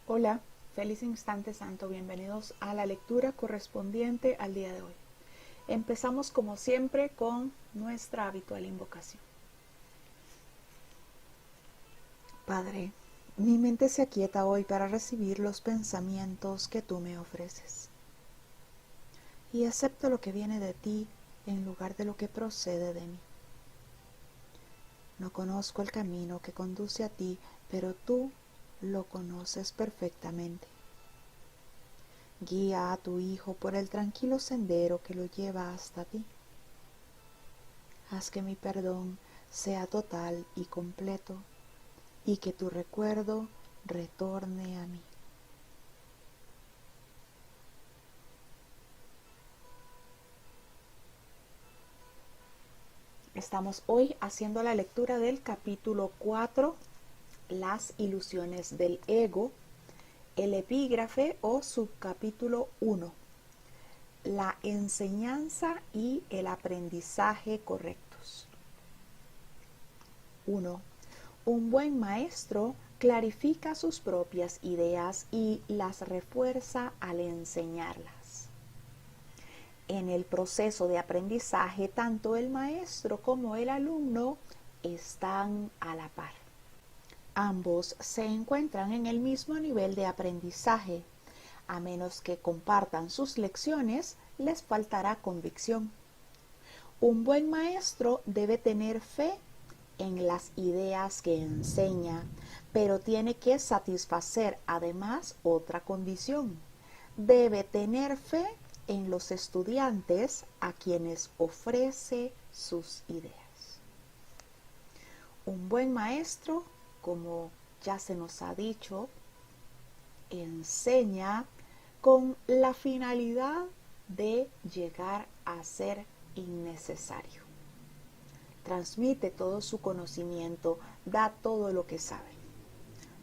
Hola, feliz instante santo, bienvenidos a la lectura correspondiente al día de hoy. Empezamos como siempre con nuestra habitual invocación. Padre, mi mente se aquieta hoy para recibir los pensamientos que tú me ofreces. Y acepto lo que viene de ti en lugar de lo que procede de mí. No conozco el camino que conduce a ti, pero tú lo conoces perfectamente. Guía a tu Hijo por el tranquilo sendero que lo lleva hasta ti. Haz que mi perdón sea total y completo y que tu recuerdo retorne a mí. Estamos hoy haciendo la lectura del capítulo 4, las ilusiones del ego, el epígrafe o subcapítulo 1, la enseñanza y el aprendizaje correctos. 1. Un buen maestro clarifica sus propias ideas y las refuerza al enseñarlas. En el proceso de aprendizaje, tanto el maestro como el alumno están a la par. Ambos se encuentran en el mismo nivel de aprendizaje. A menos que compartan sus lecciones, les faltará convicción. Un buen maestro debe tener fe en las ideas que enseña, pero tiene que satisfacer además otra condición. Debe tener fe en los estudiantes a quienes ofrece sus ideas. Un buen maestro, como ya se nos ha dicho, enseña con la finalidad de llegar a ser innecesario. Transmite todo su conocimiento, da todo lo que sabe.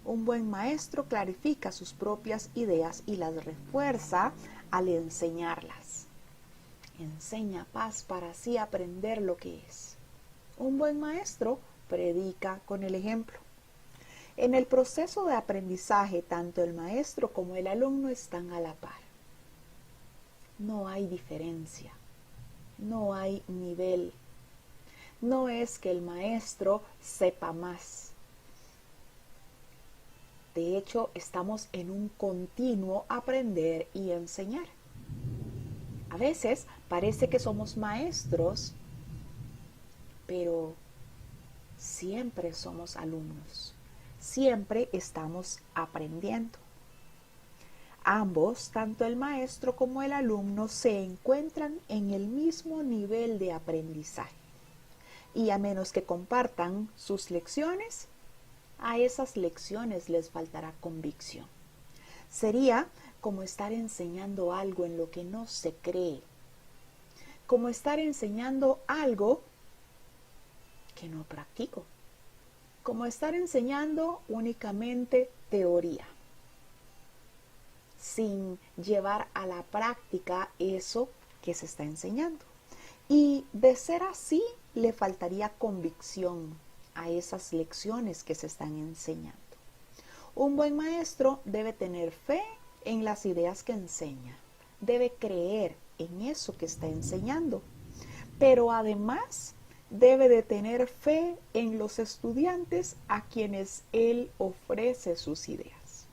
Un buen maestro clarifica sus propias ideas y las refuerza al enseñarlas. Enseña paz para así aprender lo que es. Un buen maestro predica con el ejemplo. En el proceso de aprendizaje, tanto el maestro como el alumno están a la par. No hay diferencia, no hay nivel. No es que el maestro sepa más. De hecho, estamos en un continuo aprender y enseñar. A veces parece que somos maestros, pero siempre somos alumnos. Siempre estamos aprendiendo. Ambos, tanto el maestro como el alumno, se encuentran en el mismo nivel de aprendizaje. Y a menos que compartan sus lecciones, a esas lecciones les faltará convicción. Sería como estar enseñando algo en lo que no se cree, como estar enseñando algo que no practico, como estar enseñando únicamente teoría, sin llevar a la práctica eso que se está enseñando. Y de ser así, le faltaría convicción a esas lecciones que se están enseñando. Un buen maestro debe tener fe en las ideas que enseña, debe creer en eso que está enseñando, pero además debe de tener fe en los estudiantes a quienes él ofrece sus ideas.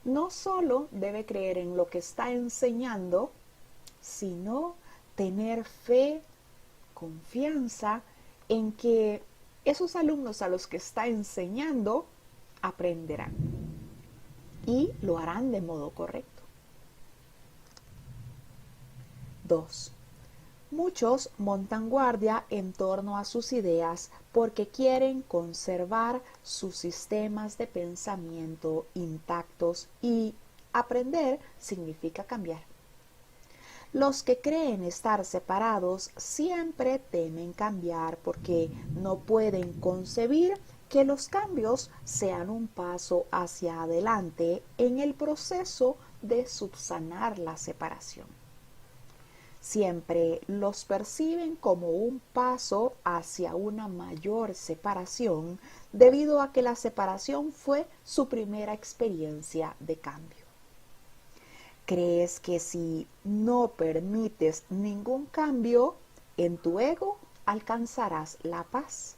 No solo debe creer en lo que está enseñando, sino tener fe, confianza en que esos alumnos a los que está enseñando aprenderán y lo harán de modo correcto. 2. Muchos montan guardia en torno a sus ideas porque quieren conservar sus sistemas de pensamiento intactos y aprender significa cambiar. Los que creen estar separados siempre temen cambiar porque no pueden concebir que los cambios sean un paso hacia adelante en el proceso de subsanar la separación. Siempre los perciben como un paso hacia una mayor separación, debido a que la separación fue su primera experiencia de cambio. ¿Crees que si no permites ningún cambio en tu ego, alcanzarás la paz?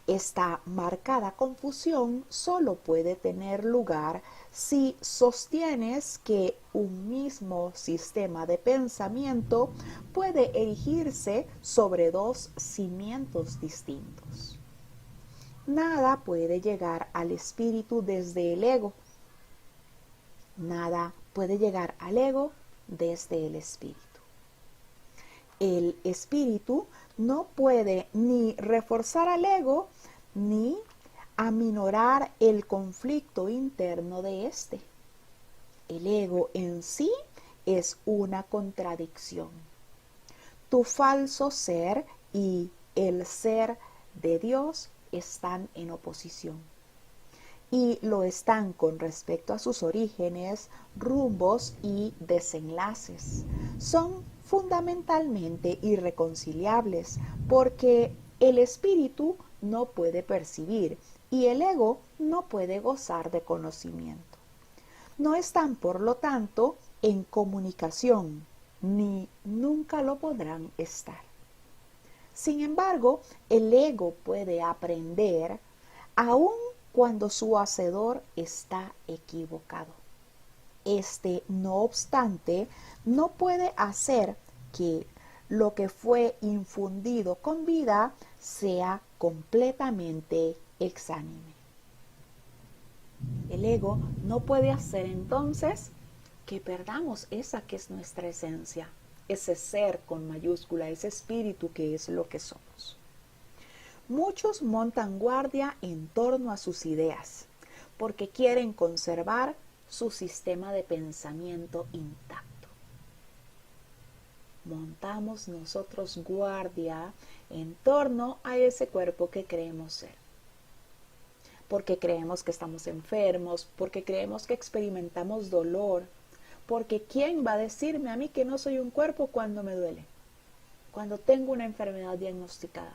Esta marcada confusión solo puede tener lugar si sostienes que un mismo sistema de pensamiento puede erigirse sobre dos cimientos distintos. Nada puede llegar al espíritu desde el ego. Nada puede llegar al ego desde el espíritu. El espíritu no puede ni reforzar al ego ni aminorar el conflicto interno de éste. El ego en sí es una contradicción. Tu falso ser y el ser de Dios están en oposición. Y lo están con respecto a sus orígenes, rumbos y desenlaces. Son fundamentalmente irreconciliables porque el espíritu no puede percibir y el ego no puede gozar de conocimiento. No están, por lo tanto, en comunicación, ni nunca lo podrán estar. Sin embargo, el ego puede aprender aún cuando su hacedor está equivocado. Este, no obstante, no puede hacer que lo que fue infundido con vida sea completamente exánime. El ego no puede hacer entonces que perdamos esa que es nuestra esencia, ese ser con mayúscula, ese espíritu que es lo que somos. Muchos montan guardia en torno a sus ideas, porque quieren conservar su sistema de pensamiento intacto. Montamos nosotros guardia en torno a ese cuerpo que creemos ser. Porque creemos que estamos enfermos, porque creemos que experimentamos dolor, porque ¿quién va a decirme a mí que no soy un cuerpo cuando me duele? Cuando tengo una enfermedad diagnosticada.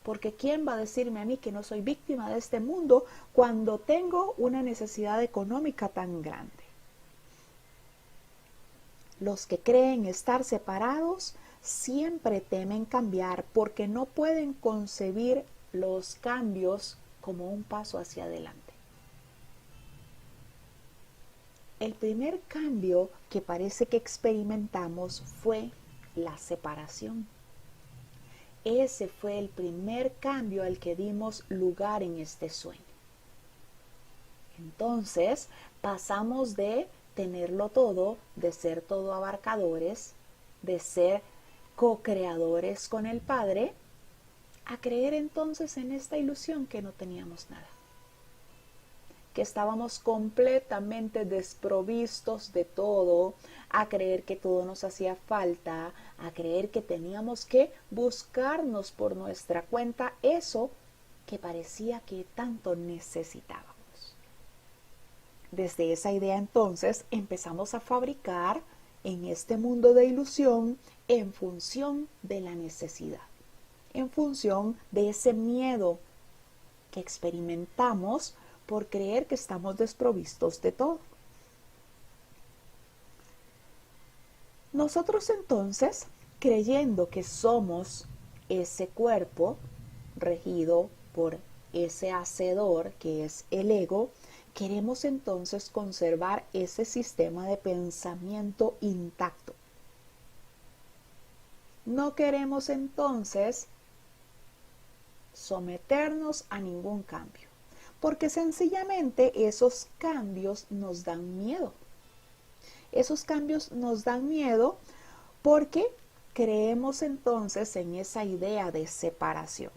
Porque ¿quién va a decirme a mí que no soy víctima de este mundo cuando tengo una necesidad económica tan grande? Los que creen estar separados siempre temen cambiar porque no pueden concebir los cambios como un paso hacia adelante. El primer cambio que parece que experimentamos fue la separación. Ese fue el primer cambio al que dimos lugar en este sueño. Entonces pasamos de tenerlo todo, de ser todo abarcadores, de ser co-creadores con el Padre, a creer entonces en esta ilusión que no teníamos nada, que estábamos completamente desprovistos de todo, a creer que todo nos hacía falta, a creer que teníamos que buscarnos por nuestra cuenta eso que parecía que tanto necesitábamos. Desde esa idea entonces empezamos a fabricar en este mundo de ilusión en función de la necesidad, en función de ese miedo que experimentamos por creer que estamos desprovistos de todo. Nosotros entonces, creyendo que somos ese cuerpo regido por ese hacedor que es el ego, queremos entonces conservar ese sistema de pensamiento intacto. No queremos entonces someternos a ningún cambio, porque sencillamente esos cambios nos dan miedo. Esos cambios nos dan miedo porque creemos entonces en esa idea de separación.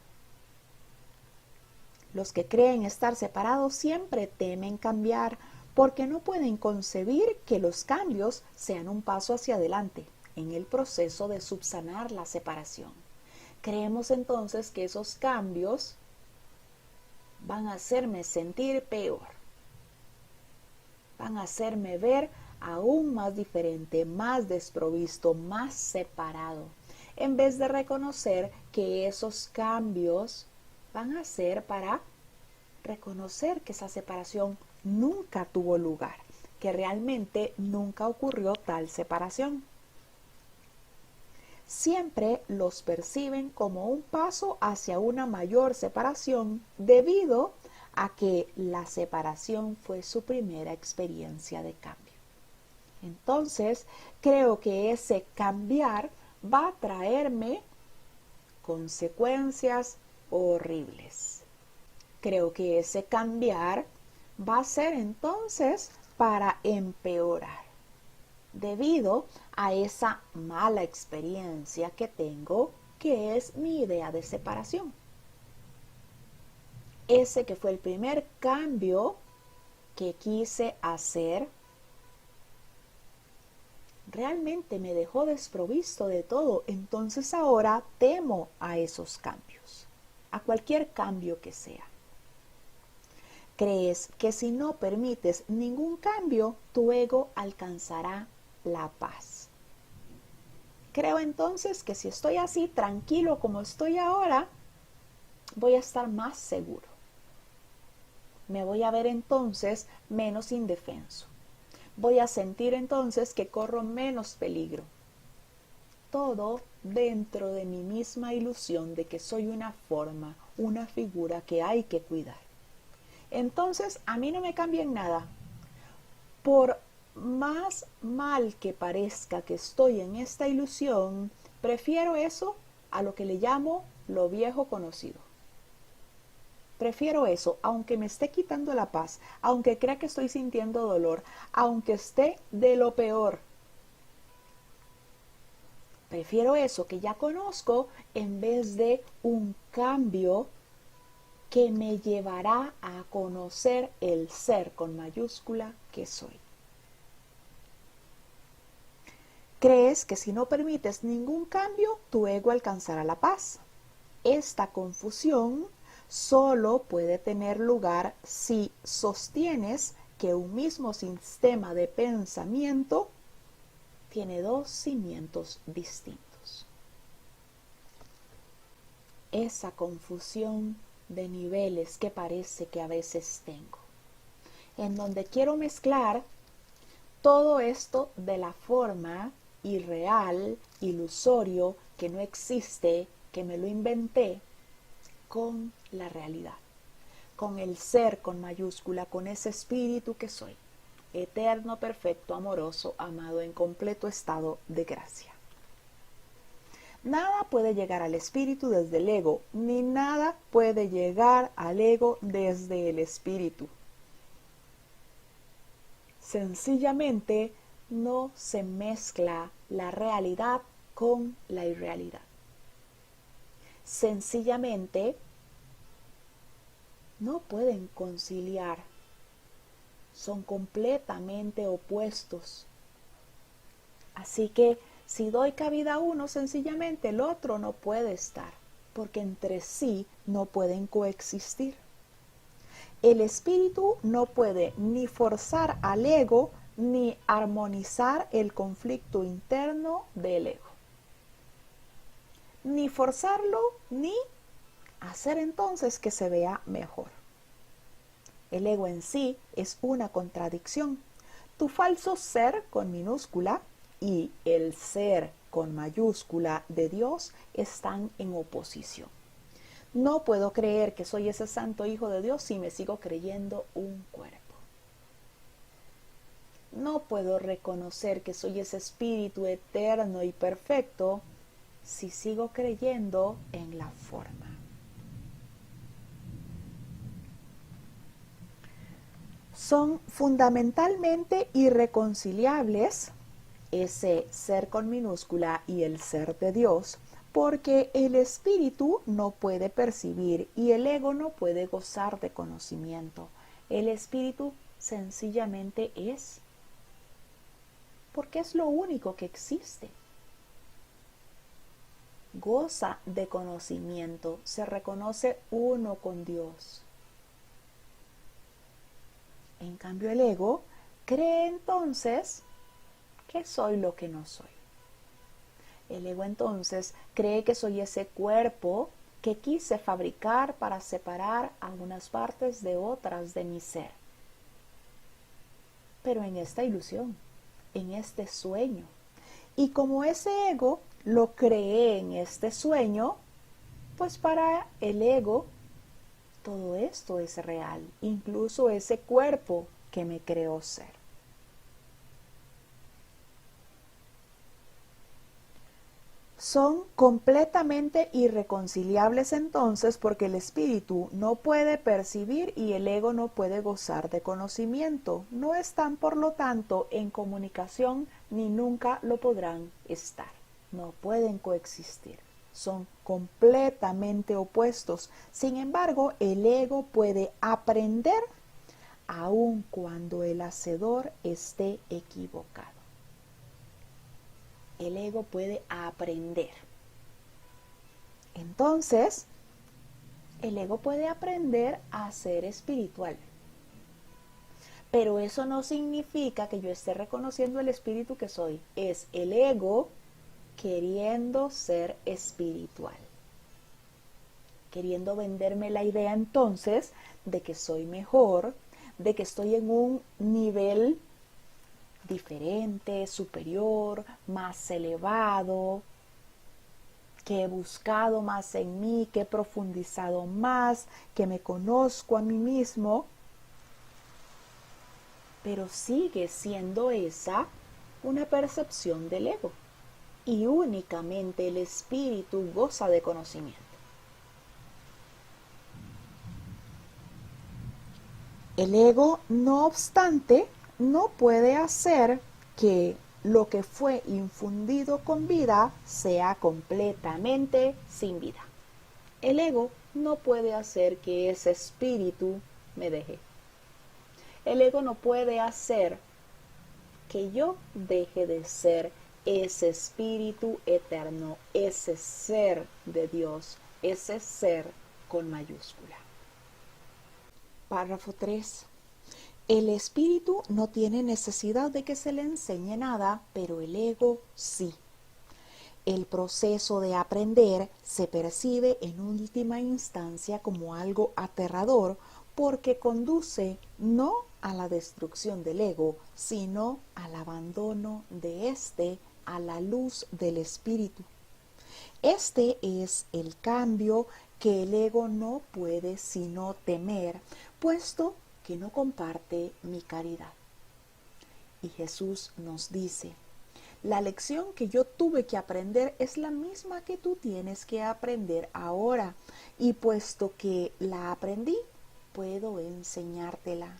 Los que creen estar separados siempre temen cambiar porque no pueden concebir que los cambios sean un paso hacia adelante en el proceso de subsanar la separación. Creemos entonces que esos cambios van a hacerme sentir peor, van a hacerme ver aún más diferente, más desprovisto, más separado, en vez de reconocer que esos cambios van a ser para reconocer que esa separación nunca tuvo lugar, que realmente nunca ocurrió tal separación. Siempre los perciben como un paso hacia una mayor separación debido a que la separación fue su primera experiencia de cambio. Entonces, creo que ese cambiar va a traerme consecuencias horribles. Creo que ese cambiar va a ser entonces para empeorar, debido a esa mala experiencia que tengo, que es mi idea de separación. Ese que fue el primer cambio que quise hacer, realmente me dejó desprovisto de todo. Entonces ahora temo a esos cambios, a cualquier cambio que sea. Crees que si no permites ningún cambio, tu ego alcanzará la paz. Creo entonces que si estoy así tranquilo como estoy ahora, voy a estar más seguro. Me voy a ver entonces menos indefenso. Voy a sentir entonces que corro menos peligro. Todo dentro de mi misma ilusión de que soy una forma, una figura que hay que cuidar. Entonces a mí no me cambia en nada. Por más mal que parezca que estoy en esta ilusión, prefiero eso a lo que le llamo lo viejo conocido. Prefiero eso, aunque me esté quitando la paz, aunque crea que estoy sintiendo dolor, aunque esté de lo peor. Prefiero eso que ya conozco en vez de un cambio que me llevará a conocer el ser con mayúscula que soy. Crees que si no permites ningún cambio, tu ego alcanzará la paz. Esta confusión solo puede tener lugar si sostienes que un mismo sistema de pensamiento tiene dos cimientos distintos. Esa confusión de niveles que parece que a veces tengo, en donde quiero mezclar todo esto de la forma irreal, ilusorio, que no existe, que me lo inventé, con la realidad, con el ser con mayúscula, con ese espíritu que soy, eterno, perfecto, amoroso, amado en completo estado de gracia. Nada puede llegar al espíritu desde el ego, ni nada puede llegar al ego desde el espíritu. Sencillamente no se mezcla la realidad con la irrealidad. Sencillamente no pueden conciliar. Son completamente opuestos. Así que si doy cabida a uno, sencillamente el otro no puede estar, porque entre sí no pueden coexistir. El espíritu no puede ni forzar al ego ni armonizar el conflicto interno del ego. Ni forzarlo ni hacer entonces que se vea mejor. El ego en sí es una contradicción. Tu falso ser con minúscula y el ser con mayúscula de Dios están en oposición. No puedo creer que soy ese santo hijo de Dios si me sigo creyendo un cuerpo. No puedo reconocer que soy ese espíritu eterno y perfecto si sigo creyendo en la forma. Son fundamentalmente irreconciliables ese ser con minúscula y el ser de Dios, porque el espíritu no puede percibir y el ego no puede gozar de conocimiento. El espíritu sencillamente es, porque es lo único que existe. Goza de conocimiento, se reconoce uno con Dios. En cambio el ego cree entonces que soy lo que no soy. El ego entonces cree que soy ese cuerpo que quise fabricar para separar algunas partes de otras de mi ser. Pero en esta ilusión, en este sueño. Y como ese ego lo creé en este sueño, pues para el ego todo esto es real, incluso ese cuerpo que me creó ser. Son completamente irreconciliables entonces porque el espíritu no puede percibir y el ego no puede gozar de conocimiento. No están por lo tanto en comunicación ni nunca lo podrán estar. No pueden coexistir. Son completamente opuestos. Sin embargo, el ego puede aprender aun cuando el hacedor esté equivocado. El ego puede aprender. Entonces, el ego puede aprender a ser espiritual. Pero eso no significa que yo esté reconociendo el espíritu que soy. Es el ego queriendo ser espiritual. Queriendo venderme la idea entonces de que soy mejor, de que estoy en un nivel diferente, superior, más elevado, que he buscado más en mí, que he profundizado más, que me conozco a mí mismo, pero sigue siendo esa una percepción del ego y únicamente el espíritu goza de conocimiento. El ego, no obstante, no puede hacer que lo que fue infundido con vida sea completamente sin vida. El ego no puede hacer que ese espíritu me deje. El ego no puede hacer que yo deje de ser ese espíritu eterno, ese ser de Dios, ese ser con mayúscula. Párrafo 3. El espíritu no tiene necesidad de que se le enseñe nada, pero el ego sí. El proceso de aprender se percibe en última instancia como algo aterrador porque conduce no a la destrucción del ego, sino al abandono de éste a la luz del espíritu. Este es el cambio que el ego no puede sino temer, puesto que no comparte mi caridad. Y Jesús nos dice: la lección que yo tuve que aprender es la misma que tú tienes que aprender ahora, y puesto que la aprendí, puedo enseñártela.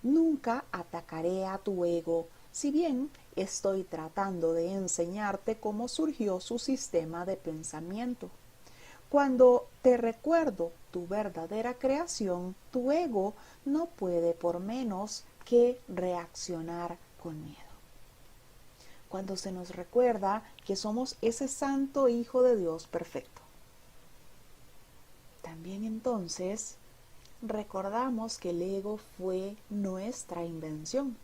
Nunca atacaré a tu ego, si bien estoy tratando de enseñarte cómo surgió su sistema de pensamiento. Cuando te recuerdo tu verdadera creación, tu ego no puede por menos que reaccionar con miedo. Cuando se nos recuerda que somos ese santo Hijo de Dios perfecto. También entonces recordamos que el ego fue nuestra invención,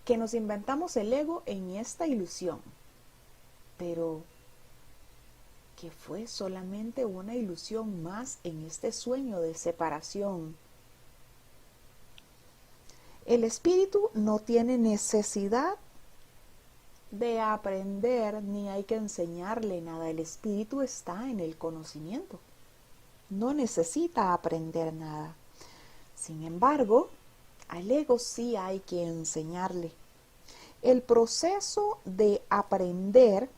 que nos inventamos el ego en esta ilusión, pero que fue solamente una ilusión más en este sueño de separación. El espíritu no tiene necesidad de aprender ni hay que enseñarle nada. El espíritu está en el conocimiento. No necesita aprender nada. Sin embargo, al ego sí hay que enseñarle. El proceso de aprender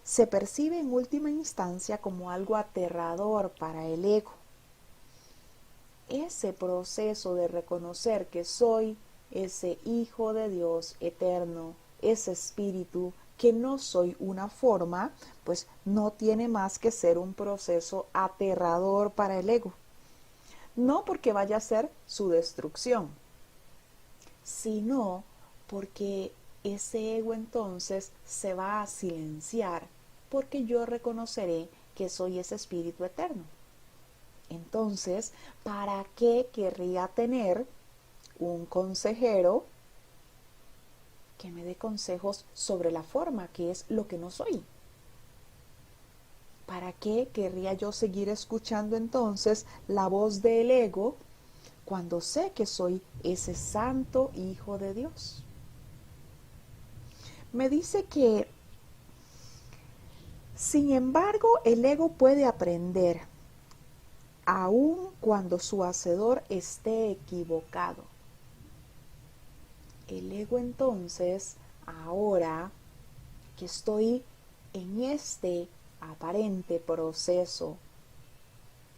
se percibe en última instancia como algo aterrador para el ego. Ese proceso de reconocer que soy ese Hijo de Dios eterno, ese espíritu, que no soy una forma, pues no tiene más que ser un proceso aterrador para el ego. No porque vaya a ser su destrucción, sino porque ese ego entonces se va a silenciar, porque yo reconoceré que soy ese espíritu eterno. Entonces, ¿para qué querría tener un consejero que me dé consejos sobre la forma, que es lo que no soy. ¿Para qué querría yo seguir escuchando entonces la voz del ego cuando sé que soy ese santo hijo de Dios? Me dice que, sin embargo, el ego puede aprender, aun cuando su hacedor esté equivocado. El ego entonces, ahora que estoy en este aparente proceso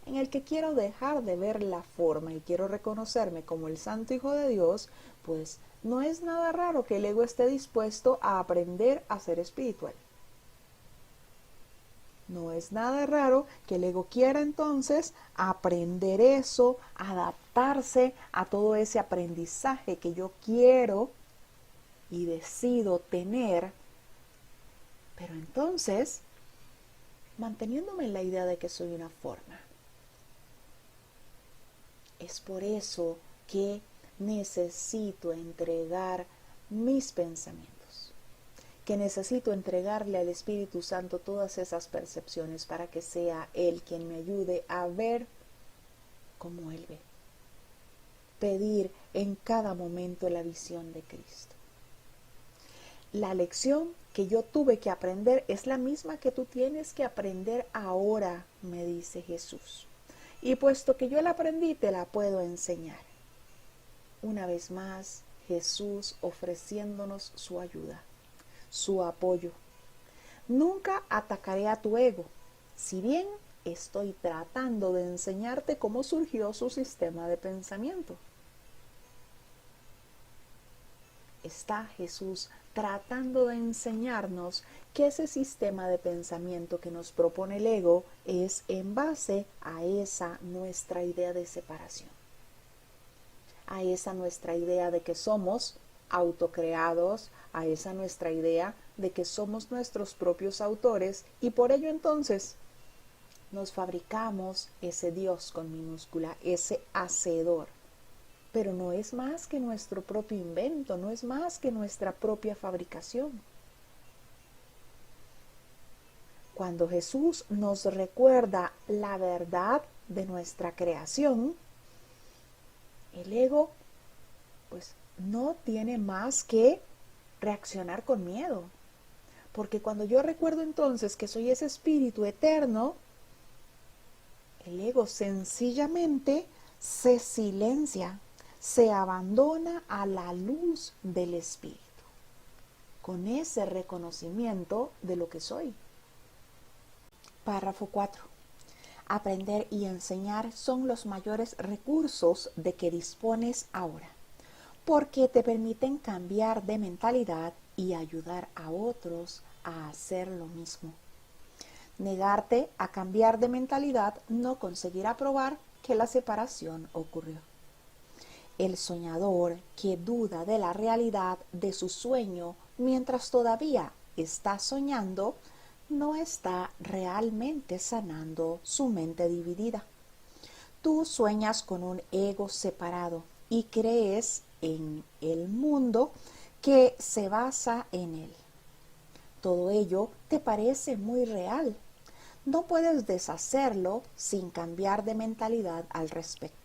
en el que quiero dejar de ver la forma y quiero reconocerme como el santo hijo de Dios, pues no es nada raro que el ego esté dispuesto a aprender a ser espiritual. No es nada raro que el ego quiera entonces aprender eso, adaptarse a todo ese aprendizaje que yo quiero y decido tener, pero entonces manteniéndome en la idea de que soy una forma. Es por eso que necesito entregar mis pensamientos, que necesito entregarle al Espíritu Santo todas esas percepciones para que sea Él quien me ayude a ver como Él ve. Pedir en cada momento la visión de Cristo. La lección que yo tuve que aprender es la misma que tú tienes que aprender ahora, me dice Jesús. Y puesto que yo la aprendí, te la puedo enseñar. Una vez más, Jesús ofreciéndonos su ayuda, su apoyo. Nunca atacaré a tu ego, si bien estoy tratando de enseñarte cómo surgió su sistema de pensamiento. Está Jesús tratando de enseñarnos que ese sistema de pensamiento que nos propone el ego es en base a esa nuestra idea de separación, a esa nuestra idea de que somos autocreados, a esa nuestra idea de que somos nuestros propios autores y por ello entonces nos fabricamos ese Dios con minúscula, ese hacedor. Pero no es más que nuestro propio invento, no es más que nuestra propia fabricación. Cuando Jesús nos recuerda la verdad de nuestra creación, el ego pues no tiene más que reaccionar con miedo. Porque cuando yo recuerdo entonces que soy ese espíritu eterno, el ego sencillamente se silencia, se abandona a la luz del Espíritu, con ese reconocimiento de lo que soy. Párrafo 4. Aprender y enseñar son los mayores recursos de que dispones ahora, porque te permiten cambiar de mentalidad y ayudar a otros a hacer lo mismo. Negarte a cambiar de mentalidad no conseguirá probar que la separación ocurrió. El soñador que duda de la realidad de su sueño mientras todavía está soñando, no está realmente sanando su mente dividida. Tú sueñas con un ego separado y crees en el mundo que se basa en él. Todo ello te parece muy real. No puedes deshacerlo sin cambiar de mentalidad al respecto.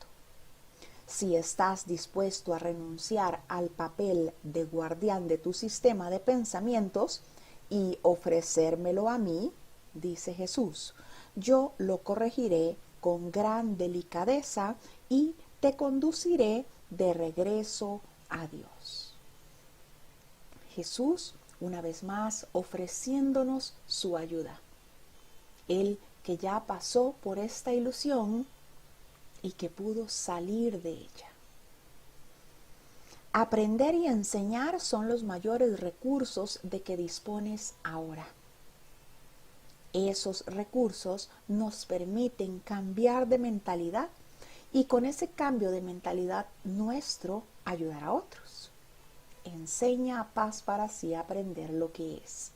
Si estás dispuesto a renunciar al papel de guardián de tu sistema de pensamientos y ofrecérmelo a mí, dice Jesús, yo lo corregiré con gran delicadeza y te conduciré de regreso a Dios. Jesús, una vez más, ofreciéndonos su ayuda. Él que ya pasó por esta ilusión y que pudo salir de ella. Aprender y enseñar son los mayores recursos de que dispones ahora. Esos recursos nos permiten cambiar de mentalidad y con ese cambio de mentalidad nuestro ayudar a otros. Enseña a paz para así aprender lo que es.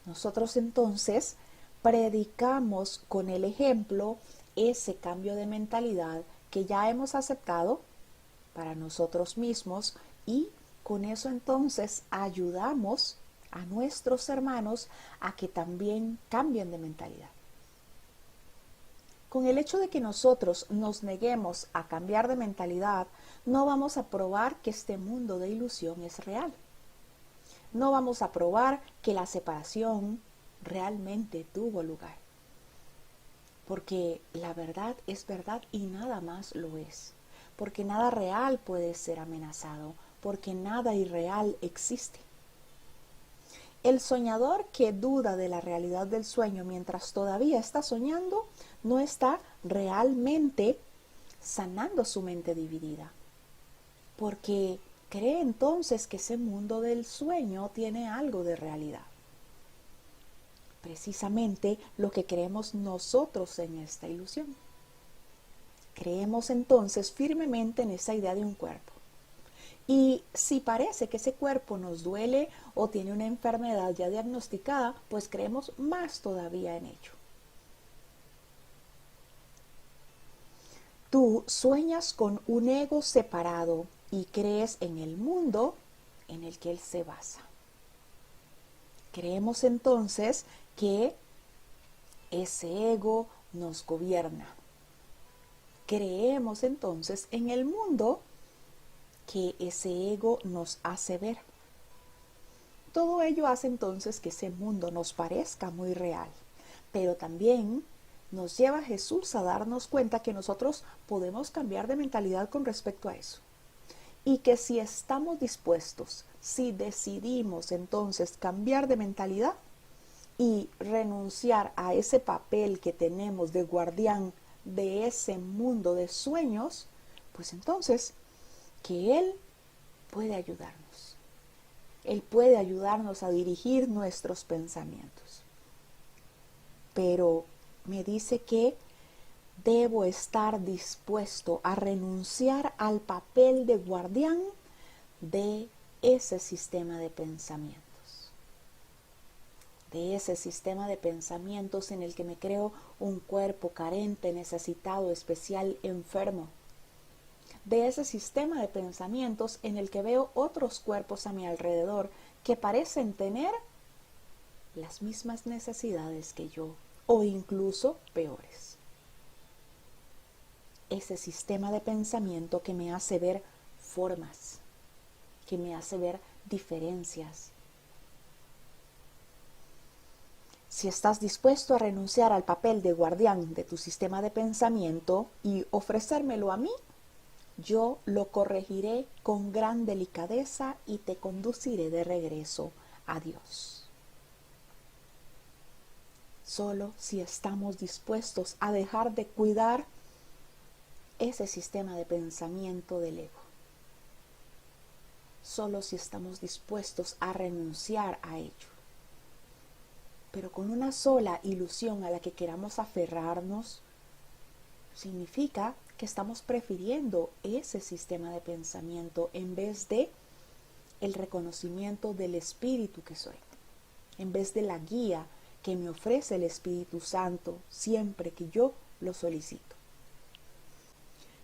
Nosotros entonces predicamos con el ejemplo ese cambio de mentalidad que ya hemos aceptado para nosotros mismos y Con eso entonces ayudamos a nuestros hermanos a que también cambien de mentalidad. Con el hecho de que nosotros nos neguemos a cambiar de mentalidad, no vamos a probar que este mundo de ilusión es real. No vamos a probar que la separación realmente tuvo lugar. Porque la verdad es verdad y nada más lo es. Porque nada real puede ser amenazado. Porque nada irreal existe. El soñador que duda de la realidad del sueño mientras todavía está soñando, no está realmente sanando su mente dividida. Porque cree entonces que ese mundo del sueño tiene algo de realidad. Precisamente lo que creemos nosotros en esta ilusión. Creemos entonces firmemente en esa idea de un cuerpo. Y si parece que ese cuerpo nos duele o tiene una enfermedad ya diagnosticada, pues creemos más todavía en ello. Tú sueñas con un ego separado y crees en el mundo en el que él se basa. Creemos entonces que ese ego nos gobierna. Creemos entonces en el mundo que ese ego nos hace ver. Todo ello hace entonces que ese mundo nos parezca muy real, pero también nos lleva a Jesús a darnos cuenta que nosotros podemos cambiar de mentalidad con respecto a eso. Y que si estamos dispuestos, si decidimos entonces cambiar de mentalidad y renunciar a ese papel que tenemos de guardián de ese mundo de sueños, pues entonces que Él puede ayudarnos. Él puede ayudarnos a dirigir nuestros pensamientos. Pero me dice que debo estar dispuesto a renunciar al papel de guardián de ese sistema de pensamientos. De ese sistema de pensamientos en el que me creo un cuerpo carente, necesitado, especial, enfermo. De ese sistema de pensamientos en el que veo otros cuerpos a mi alrededor que parecen tener las mismas necesidades que yo o incluso peores. Ese sistema de pensamiento que me hace ver formas, que me hace ver diferencias. Si estás dispuesto a renunciar al papel de guardián de tu sistema de pensamiento y ofrecérmelo a mí, yo lo corregiré con gran delicadeza y te conduciré de regreso a Dios. Solo si estamos dispuestos a dejar de cuidar ese sistema de pensamiento del ego. Solo si estamos dispuestos a renunciar a ello. Pero con una sola ilusión a la que queramos aferrarnos, significa que estamos prefiriendo ese sistema de pensamiento en vez de el reconocimiento del Espíritu que soy, en vez de la guía que me ofrece el Espíritu Santo siempre que yo lo solicito.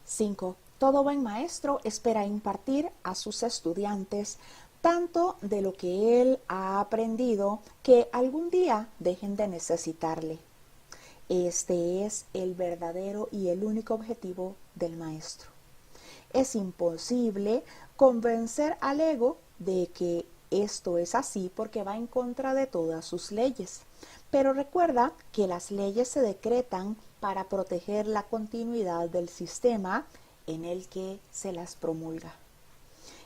5. Todo buen maestro espera impartir a sus estudiantes tanto de lo que él ha aprendido que algún día dejen de necesitarle. Este es el verdadero y el único objetivo del maestro. Es imposible convencer al ego de que esto es así porque va en contra de todas sus leyes. Pero recuerda que las leyes se decretan para proteger la continuidad del sistema en el que se las promulga.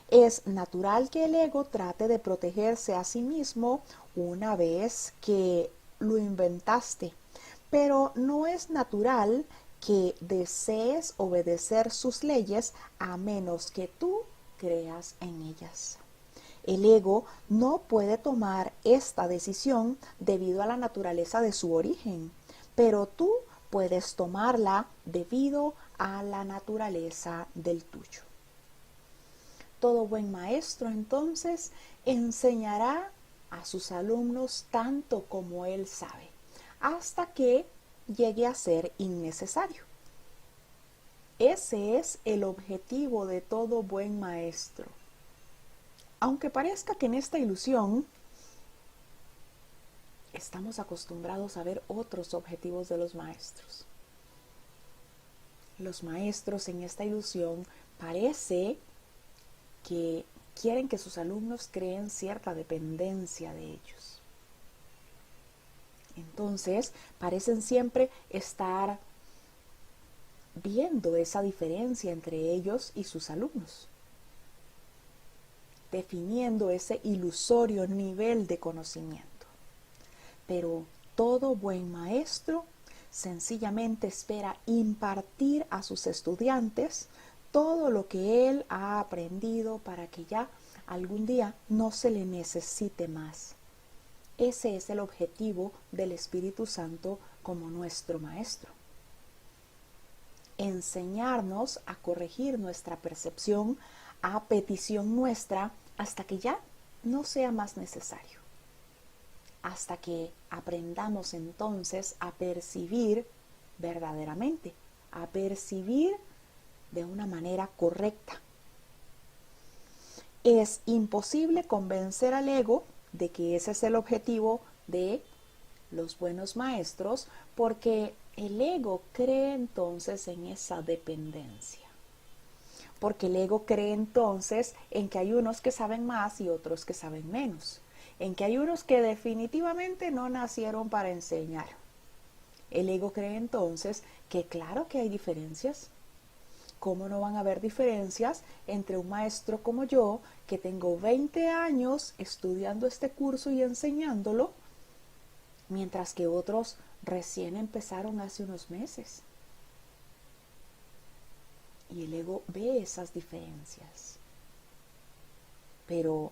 Es natural que el ego trate de protegerse a sí mismo una vez que lo inventaste, pero no es natural que desees obedecer sus leyes a menos que tú creas en ellas. El ego no puede tomar esta decisión debido a la naturaleza de su origen, pero tú puedes tomarla debido a la naturaleza del tuyo. Todo buen maestro entonces enseñará a sus alumnos tanto como él sabe, hasta que llegue a ser innecesario. Ese es el objetivo de todo buen maestro. Aunque parezca que en esta ilusión estamos acostumbrados a ver otros objetivos de los maestros. Los maestros en esta ilusión parece que quieren que sus alumnos creen cierta dependencia de ellos. Entonces, parecen siempre estar viendo esa diferencia entre ellos y sus alumnos, definiendo ese ilusorio nivel de conocimiento. Pero todo buen maestro sencillamente espera impartir a sus estudiantes todo lo que él ha aprendido para que ya algún día no se le necesite más. Ese es el objetivo del Espíritu Santo como nuestro maestro. Enseñarnos a corregir nuestra percepción a petición nuestra hasta que ya no sea más necesario. Hasta que aprendamos entonces a percibir verdaderamente, a percibir de una manera correcta. Es imposible convencer al ego de que ese es el objetivo de los buenos maestros, porque el ego cree entonces en esa dependencia. Porque el ego cree entonces en que hay unos que saben más y otros que saben menos. En que hay unos que definitivamente no nacieron para enseñar. El ego cree entonces que claro que hay diferencias. ¿Cómo no van a haber diferencias entre un maestro como yo, que tengo 20 años estudiando este curso y enseñándolo, mientras que otros recién empezaron hace unos meses? Y el ego ve esas diferencias. Pero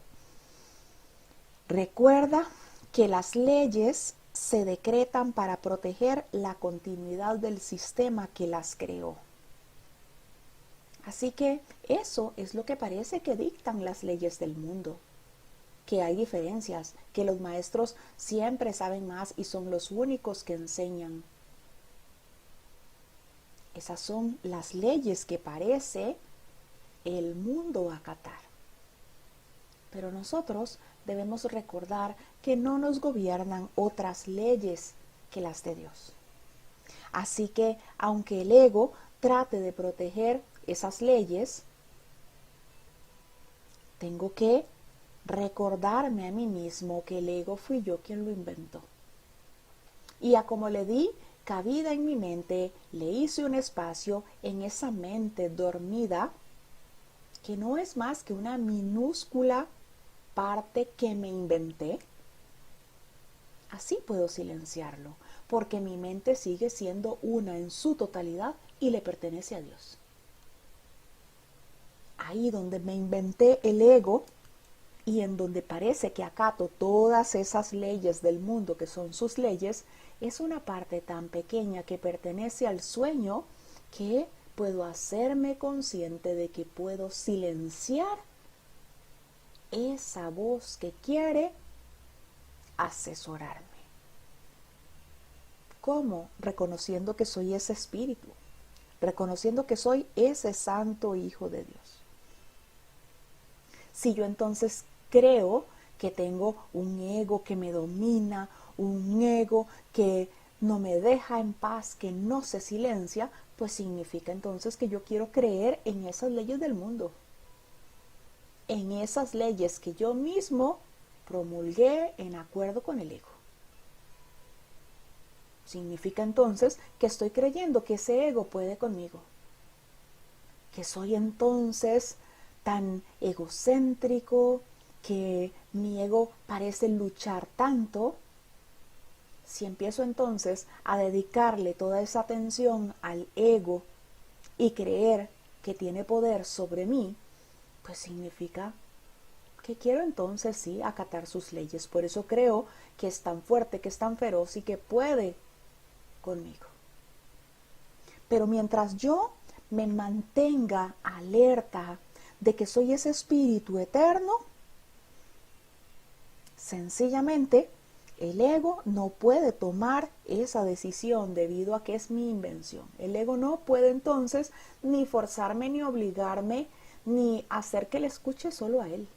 recuerda que las leyes se decretan para proteger la continuidad del sistema que las creó. Así que eso es lo que parece que dictan las leyes del mundo. Que hay diferencias, que los maestros siempre saben más y son los únicos que enseñan. Esas son las leyes que parece el mundo acatar. Pero nosotros debemos recordar que no nos gobiernan otras leyes que las de Dios. Así que, aunque el ego trate de proteger esas leyes, tengo que recordarme a mí mismo que el ego fui yo quien lo inventó. Y a como le di cabida en mi mente, le hice un espacio en esa mente dormida, que no es más que una minúscula parte que me inventé, así puedo silenciarlo, porque mi mente sigue siendo una en su totalidad y le pertenece a Dios. Ahí donde me inventé el ego y en donde parece que acato todas esas leyes del mundo que son sus leyes, es una parte tan pequeña que pertenece al sueño que puedo hacerme consciente de que puedo silenciar esa voz que quiere asesorarme. ¿Cómo? Reconociendo que soy ese espíritu, reconociendo que soy ese santo hijo de Dios. Si yo entonces creo que tengo un ego que me domina, un ego que no me deja en paz, que no se silencia, pues significa entonces que yo quiero creer en esas leyes del mundo, en esas leyes que yo mismo promulgué en acuerdo con el ego. Significa entonces que estoy creyendo que ese ego puede conmigo, que soy entonces tan egocéntrico, que mi ego parece luchar tanto. Si empiezo entonces a dedicarle toda esa atención al ego y creer que tiene poder sobre mí, pues significa que quiero entonces sí acatar sus leyes. Por eso creo que es tan fuerte, que es tan feroz y que puede conmigo. Pero mientras yo me mantenga alerta de que soy ese espíritu eterno, sencillamente el ego no puede tomar esa decisión debido a que es mi invención. El ego no puede entonces ni forzarme, ni obligarme, ni hacer que le escuche solo a él.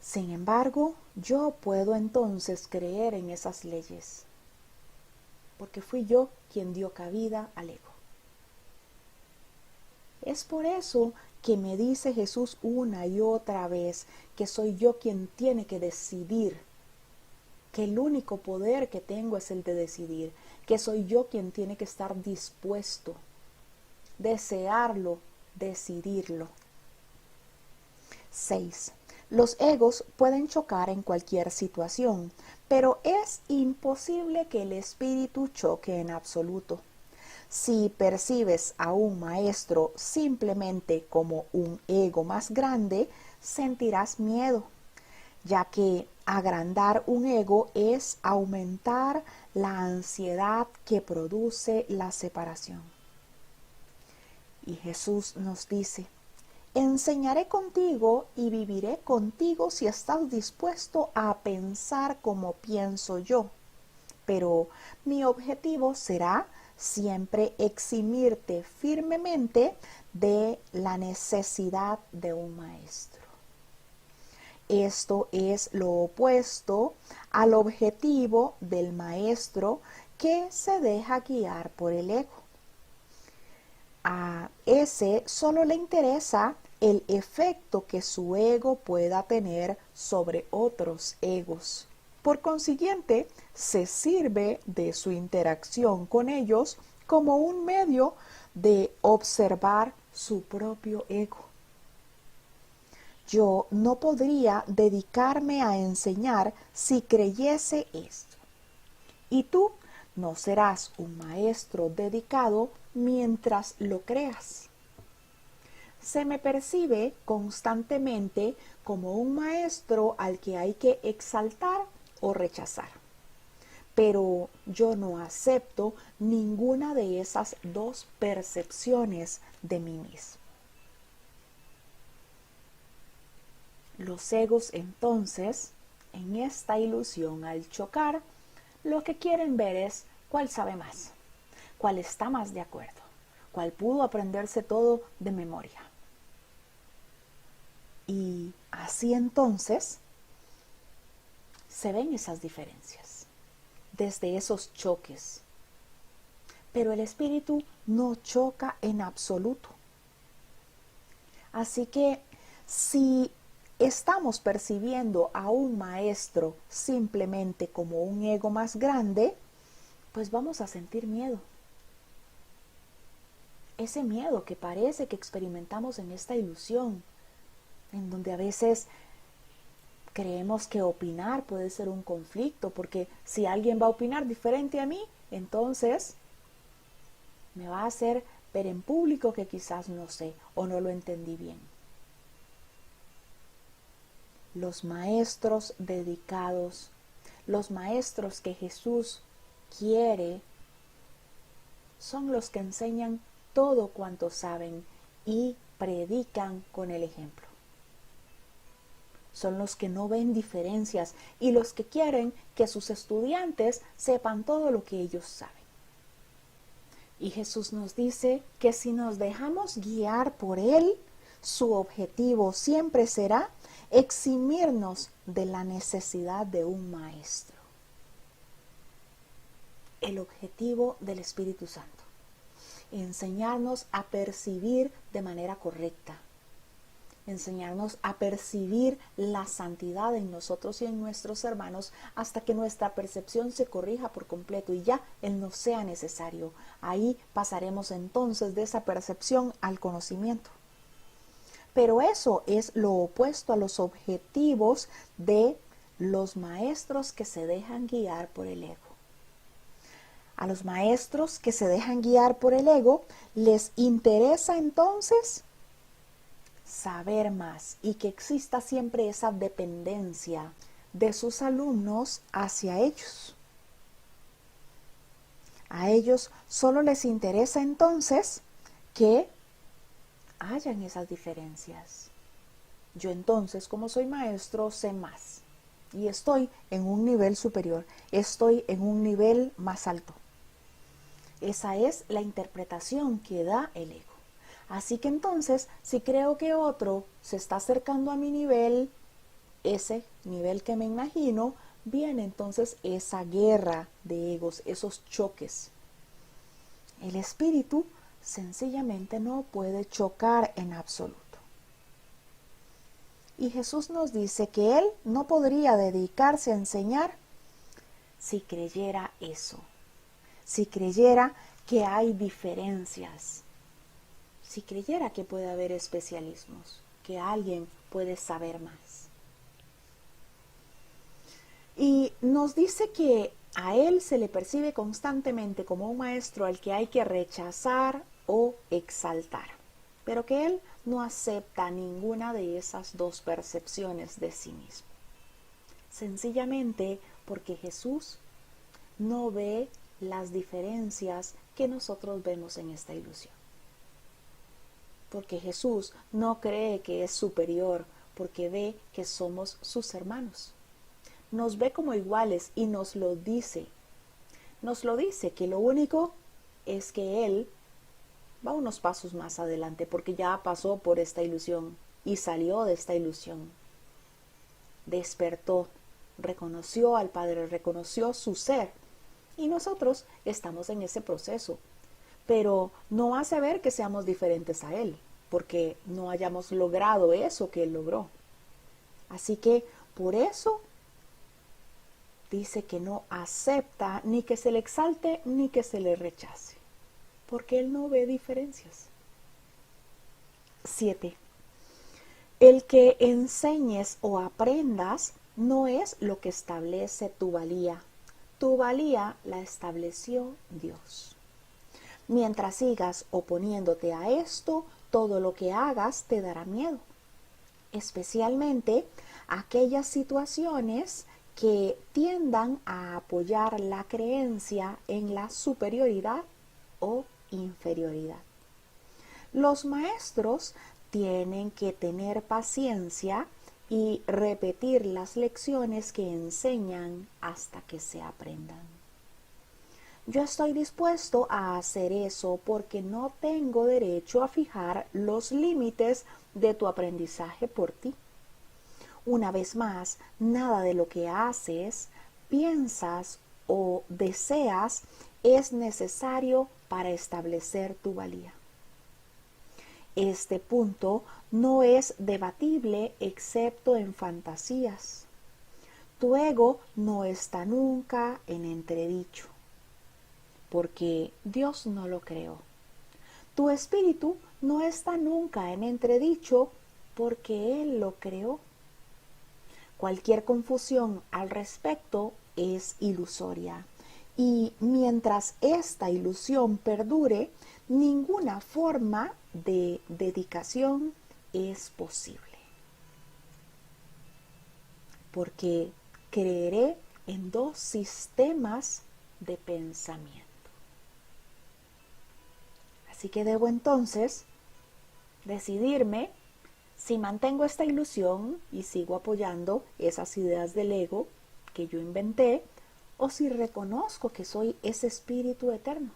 Sin embargo, yo puedo entonces creer en esas leyes, porque fui yo quien dio cabida al ego. Es por eso que me dice Jesús una y otra vez que soy yo quien tiene que decidir, que el único poder que tengo es el de decidir, que soy yo quien tiene que estar dispuesto, desearlo, decidirlo. 6. Los egos pueden chocar en cualquier situación, pero es imposible que el espíritu choque en absoluto. Si percibes a un maestro simplemente como un ego más grande, sentirás miedo, ya que agrandar un ego es aumentar la ansiedad que produce la separación. Y Jesús nos dice: enseñaré contigo y viviré contigo si estás dispuesto a pensar como pienso yo. Pero mi objetivo será siempre eximirte firmemente de la necesidad de un maestro. Esto es lo opuesto al objetivo del maestro que se deja guiar por el ego. A ese solo le interesa el efecto que su ego pueda tener sobre otros egos. Por consiguiente, se sirve de su interacción con ellos como un medio de observar su propio ego. Yo no podría dedicarme a enseñar si creyese esto. Y tú no serás un maestro dedicado mientras lo creas. Se me percibe constantemente como un maestro al que hay que exaltar o rechazar. Pero yo no acepto ninguna de esas dos percepciones de mí mismo. Los egos entonces, en esta ilusión al chocar, lo que quieren ver es cuál sabe más, cuál está más de acuerdo, cuál pudo aprenderse todo de memoria. Y así entonces se ven esas diferencias, desde esos choques. Pero el espíritu no choca en absoluto. Así que si estamos percibiendo a un maestro simplemente como un ego más grande, pues vamos a sentir miedo. Ese miedo que parece que experimentamos en esta ilusión, en donde a veces creemos que opinar puede ser un conflicto, porque si alguien va a opinar diferente a mí, entonces me va a hacer ver en público que quizás no sé o no lo entendí bien. Los maestros dedicados, los maestros que Jesús quiere, son los que enseñan todo cuanto saben y predican con el ejemplo. Son los que no ven diferencias y los que quieren que sus estudiantes sepan todo lo que ellos saben. Y Jesús nos dice que si nos dejamos guiar por Él, su objetivo siempre será eximirnos de la necesidad de un maestro. El objetivo del Espíritu Santo: enseñarnos a percibir de manera correcta, enseñarnos a percibir la santidad en nosotros y en nuestros hermanos hasta que nuestra percepción se corrija por completo y ya Él no sea necesario. Ahí pasaremos entonces de esa percepción al conocimiento. Pero eso es lo opuesto a los objetivos de los maestros que se dejan guiar por el ego. A los maestros que se dejan guiar por el ego les interesa entonces saber más y que exista siempre esa dependencia de sus alumnos hacia ellos. A ellos solo les interesa entonces que hayan esas diferencias. Yo entonces, como soy maestro, sé más y estoy en un nivel superior, estoy en un nivel más alto. Esa es la interpretación que da el ego. Así que entonces, si creo que otro se está acercando a mi nivel, ese nivel que me imagino, viene entonces esa guerra de egos, esos choques. El espíritu sencillamente no puede chocar en absoluto. Y Jesús nos dice que Él no podría dedicarse a enseñar si creyera eso, si creyera que hay diferencias, si creyera que puede haber especialismos, que alguien puede saber más. Y nos dice que a Él se le percibe constantemente como un maestro al que hay que rechazar o exaltar, pero que Él no acepta ninguna de esas dos percepciones de sí mismo. Sencillamente porque Jesús no ve las diferencias que nosotros vemos en esta ilusión. Porque Jesús no cree que es superior, porque ve que somos sus hermanos. Nos ve como iguales y nos lo dice. Nos lo dice que lo único es que Él va unos pasos más adelante porque ya pasó por esta ilusión y salió de esta ilusión. Despertó, reconoció al Padre, reconoció su ser y nosotros estamos en ese proceso. Pero no hace ver que seamos diferentes a Él porque no hayamos logrado eso que Él logró. Así que por eso dice que no acepta ni que se le exalte ni que se le rechace, porque Él no ve diferencias. 7. El que enseñes o aprendas no es lo que establece tu valía. Tu valía la estableció Dios. Mientras sigas oponiéndote a esto, todo lo que hagas te dará miedo, especialmente aquellas situaciones que tiendan a apoyar la creencia en la superioridad o inferioridad. Los maestros tienen que tener paciencia y repetir las lecciones que enseñan hasta que se aprendan. Yo estoy dispuesto a hacer eso porque no tengo derecho a fijar los límites de tu aprendizaje por ti. Una vez más, nada de lo que haces, piensas o deseas es necesario para establecer tu valía. Este punto no es debatible excepto en fantasías. Tu ego no está nunca en entredicho, porque Dios no lo creó. Tu espíritu no está nunca en entredicho, porque Él lo creó. Cualquier confusión al respecto es ilusoria, y mientras esta ilusión perdure, ninguna forma de dedicación es posible. Porque creeré en dos sistemas de pensamiento. Así que debo entonces decidirme si mantengo esta ilusión y sigo apoyando esas ideas del ego que yo inventé, o si reconozco que soy ese espíritu eterno.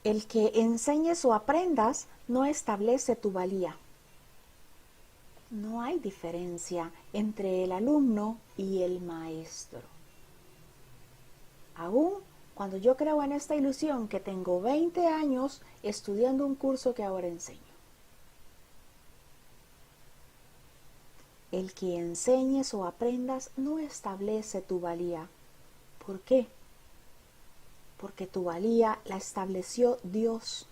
El que enseñes o aprendas no establece tu valía. No hay diferencia entre el alumno y el maestro. Aún cuando yo creo en esta ilusión que tengo 20 años estudiando un curso que ahora enseño. El que enseñes o aprendas no establece tu valía. ¿Por qué? Porque tu valía la estableció Dios.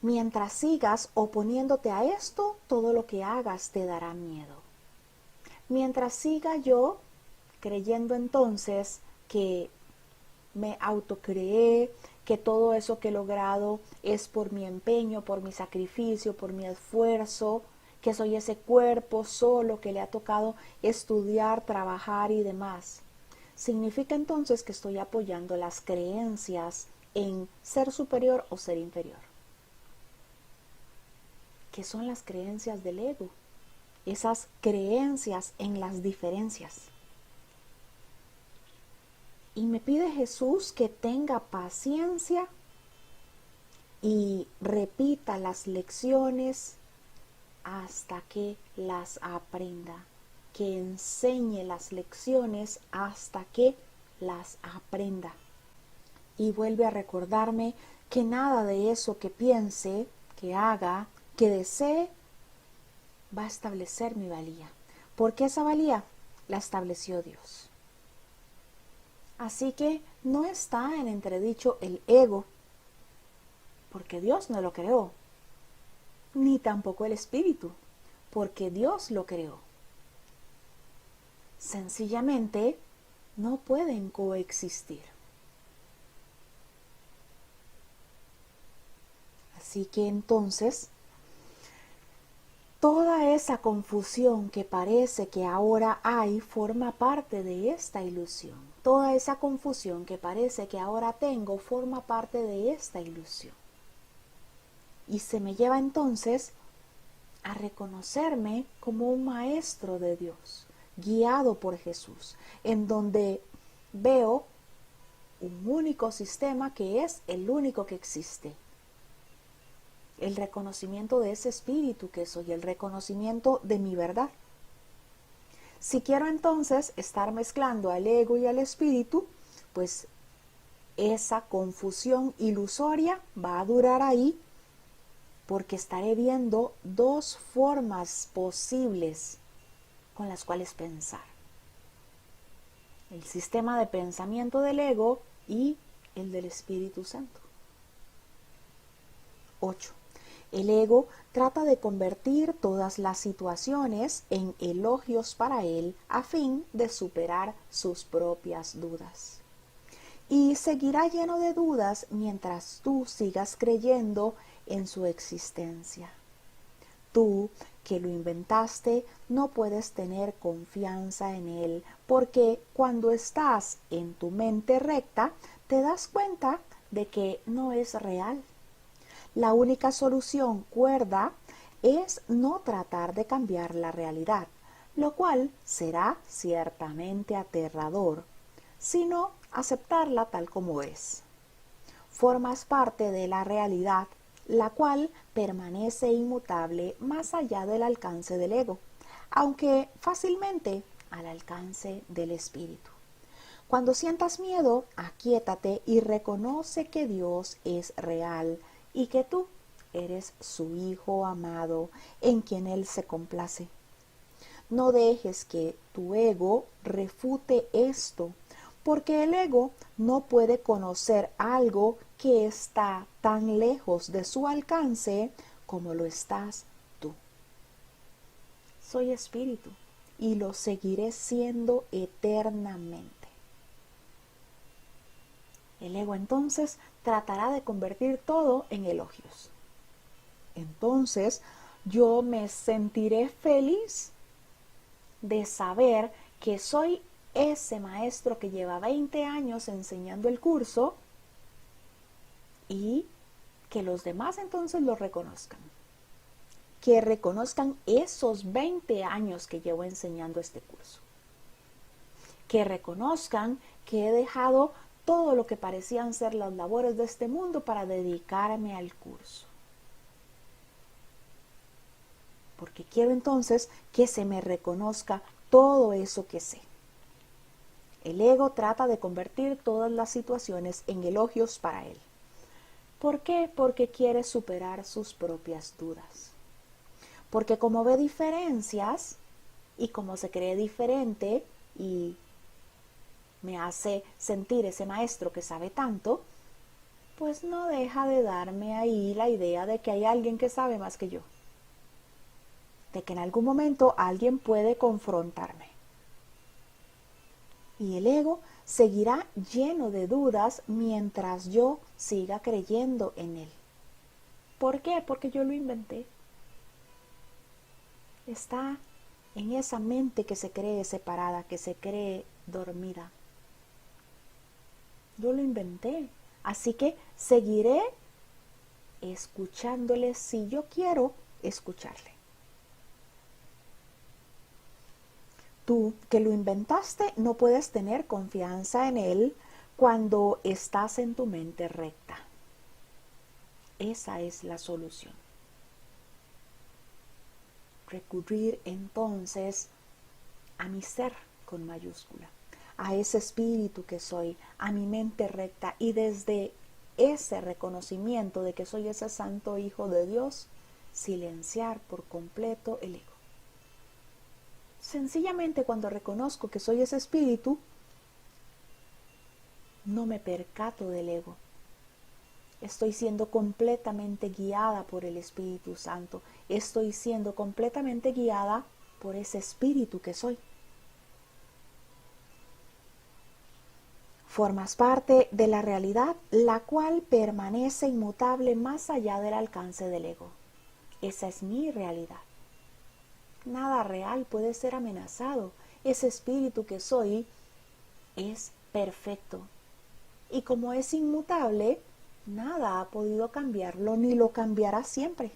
Mientras sigas oponiéndote a esto, todo lo que hagas te dará miedo. Mientras siga yo creyendo entonces que me autocreé, que todo eso que he logrado es por mi empeño, por mi sacrificio, por mi esfuerzo, que soy ese cuerpo solo que le ha tocado estudiar, trabajar y demás. Significa entonces que estoy apoyando las creencias en ser superior o ser inferior. ¿Qué son las creencias del ego? Esas creencias en las diferencias. Y me pide Jesús que tenga paciencia y repita las lecciones hasta que las aprenda, que enseñe las lecciones hasta que las aprenda. Y vuelve a recordarme que nada de eso que piense, que haga, que desee, va a establecer mi valía, porque esa valía la estableció Dios. Así que no está en entredicho el ego, porque Dios no lo creó, ni tampoco el espíritu, porque Dios lo creó. Sencillamente no pueden coexistir. Así que entonces, toda esa confusión que parece que ahora hay forma parte de esta ilusión. Toda esa confusión que parece que ahora tengo forma parte de esta ilusión. Y se me lleva entonces a reconocerme como un maestro de Dios, guiado por Jesús, en donde veo un único sistema que es el único que existe. El reconocimiento de ese espíritu que soy, el reconocimiento de mi verdad. Si quiero entonces estar mezclando al ego y al espíritu, pues esa confusión ilusoria va a durar ahí, porque estaré viendo dos formas posibles con las cuales pensar. El sistema de pensamiento del ego y el del Espíritu Santo. 8. El ego trata de convertir todas las situaciones en elogios para él a fin de superar sus propias dudas. Y seguirá lleno de dudas mientras tú sigas creyendo en su existencia. Tú, que lo inventaste, no puedes tener confianza en él, porque cuando estás en tu mente recta, te das cuenta de que no es real. La única solución cuerda es no tratar de cambiar la realidad, lo cual será ciertamente aterrador, sino aceptarla tal como es. Formas parte de la realidad, la cual permanece inmutable más allá del alcance del ego, aunque fácilmente al alcance del espíritu. Cuando sientas miedo, aquíétate y reconoce que Dios es real y que tú eres su hijo amado en quien Él se complace. No dejes que tu ego refute esto, porque el ego no puede conocer algo que está tan lejos de su alcance como lo estás tú. Soy espíritu y lo seguiré siendo eternamente. El ego entonces tratará de convertir todo en elogios. Entonces yo me sentiré feliz de saber que soy ese maestro que lleva 20 años enseñando el curso y que los demás entonces lo reconozcan. Que reconozcan esos 20 años que llevo enseñando este curso. Que reconozcan que he dejado todo lo que parecían ser las labores de este mundo para dedicarme al curso. Porque quiero entonces que se me reconozca todo eso que sé. El ego trata de convertir todas las situaciones en elogios para él. ¿Por qué? Porque quiere superar sus propias dudas. Porque como ve diferencias y como se cree diferente y me hace sentir ese maestro que sabe tanto, pues no deja de darme ahí la idea de que hay alguien que sabe más que yo. De que en algún momento alguien puede confrontarme. Y el ego seguirá lleno de dudas mientras yo siga creyendo en él. ¿Por qué? Porque yo lo inventé. Está en esa mente que se cree separada, que se cree dormida. Yo lo inventé. Así que seguiré escuchándole si yo quiero escucharle. Tú, que lo inventaste, no puedes tener confianza en él cuando estás en tu mente recta. Esa es la solución. recurrir entonces a mi ser con mayúscula, a ese espíritu que soy, a mi mente recta, y desde ese reconocimiento de que soy ese santo hijo de Dios, silenciar por completo el ego. Sencillamente, cuando reconozco que soy ese espíritu, no me percato del ego. Estoy siendo completamente guiada por el Espíritu Santo. Estoy siendo completamente guiada por ese espíritu que soy. Formas parte de la realidad, la cual permanece inmutable más allá del alcance del ego. Esa es mi realidad. Nada real puede ser amenazado. Ese espíritu que soy es perfecto. Y como es inmutable, nada ha podido cambiarlo ni lo cambiará siempre.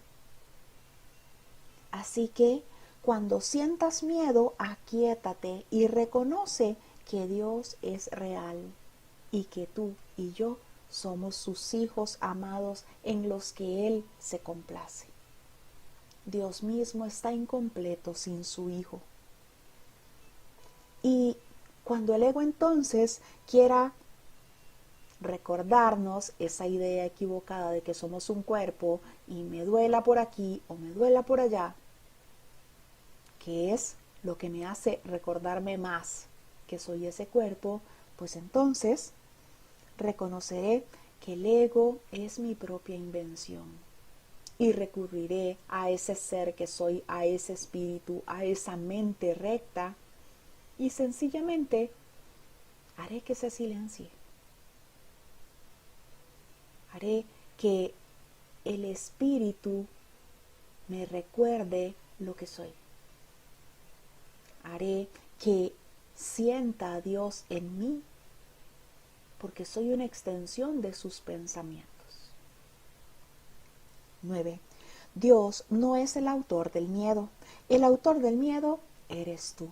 Así que cuando sientas miedo, aquíétate y reconoce que Dios es real y que tú y yo somos sus hijos amados en los que Él se complace. Dios mismo está incompleto sin su Hijo. Y cuando el ego entonces quiera recordarnos esa idea equivocada de que somos un cuerpo y me duela por aquí o me duela por allá, que es lo que me hace recordarme más que soy ese cuerpo, pues entonces reconoceré que el ego es mi propia invención y recurriré a ese ser que soy, a ese espíritu, a esa mente recta, y sencillamente haré que se silencie. Haré que el espíritu me recuerde lo que soy. Haré que sienta a Dios en mí, porque soy una extensión de sus pensamientos. 9. Dios no es el autor del miedo. El autor del miedo eres tú.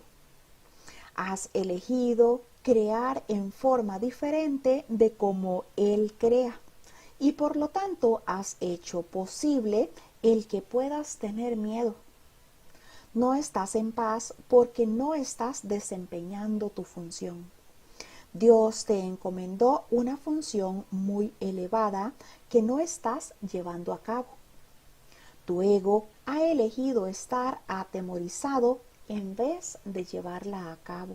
Has elegido crear en forma diferente de como Él crea, y por lo tanto has hecho posible el que puedas tener miedo. No estás en paz porque no estás desempeñando tu función. Dios te encomendó una función muy elevada que no estás llevando a cabo. Tu ego ha elegido estar atemorizado en vez de llevarla a cabo.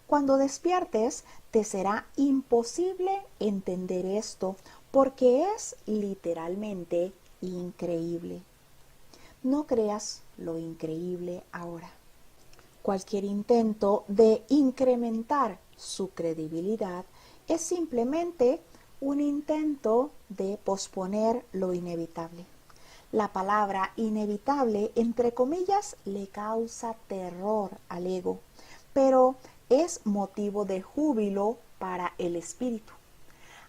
Cuando despiertes, te será imposible entender esto porque es literalmente increíble. No creas lo increíble ahora. Cualquier intento de incrementar su credibilidad es simplemente un intento de posponer lo inevitable. La palabra inevitable, entre comillas, le causa terror al ego, pero es motivo de júbilo para el espíritu.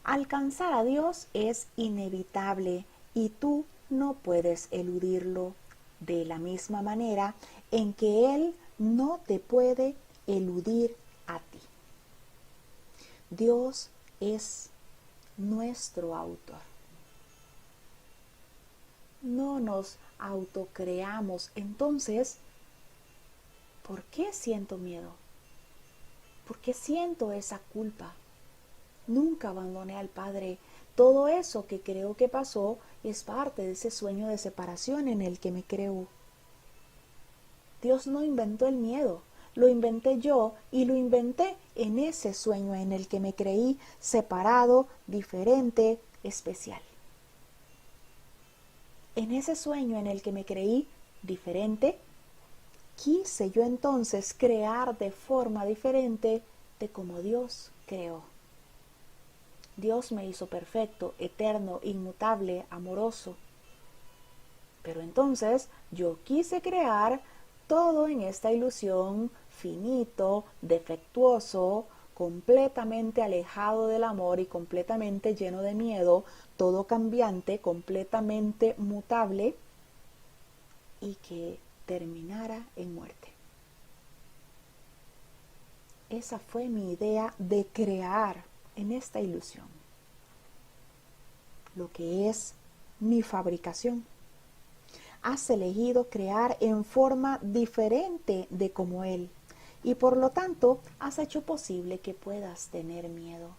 Alcanzar a Dios es inevitable y tú no puedes eludirlo de la misma manera en que Él no te puede eludir a ti. Dios es nuestro autor. No nos autocreamos. Entonces, ¿por qué siento miedo? ¿Por qué siento esa culpa? Nunca abandoné al Padre. Todo eso que creo que pasó es parte de ese sueño de separación en el que me creo. Dios no inventó el miedo, lo inventé yo y lo inventé en ese sueño en el que me creí separado, diferente, especial. En ese sueño en el que me creí diferente, quise yo entonces crear de forma diferente de como Dios creó. Dios me hizo perfecto, eterno, inmutable, amoroso. Pero entonces yo quise crear todo en esta ilusión finito, defectuoso, completamente alejado del amor y completamente lleno de miedo, todo cambiante, completamente mutable y que terminara en muerte. Esa fue mi idea de crear en esta ilusión lo que es mi fabricación. has elegido crear en forma diferente de como Él, y por lo tanto has hecho posible que puedas tener miedo.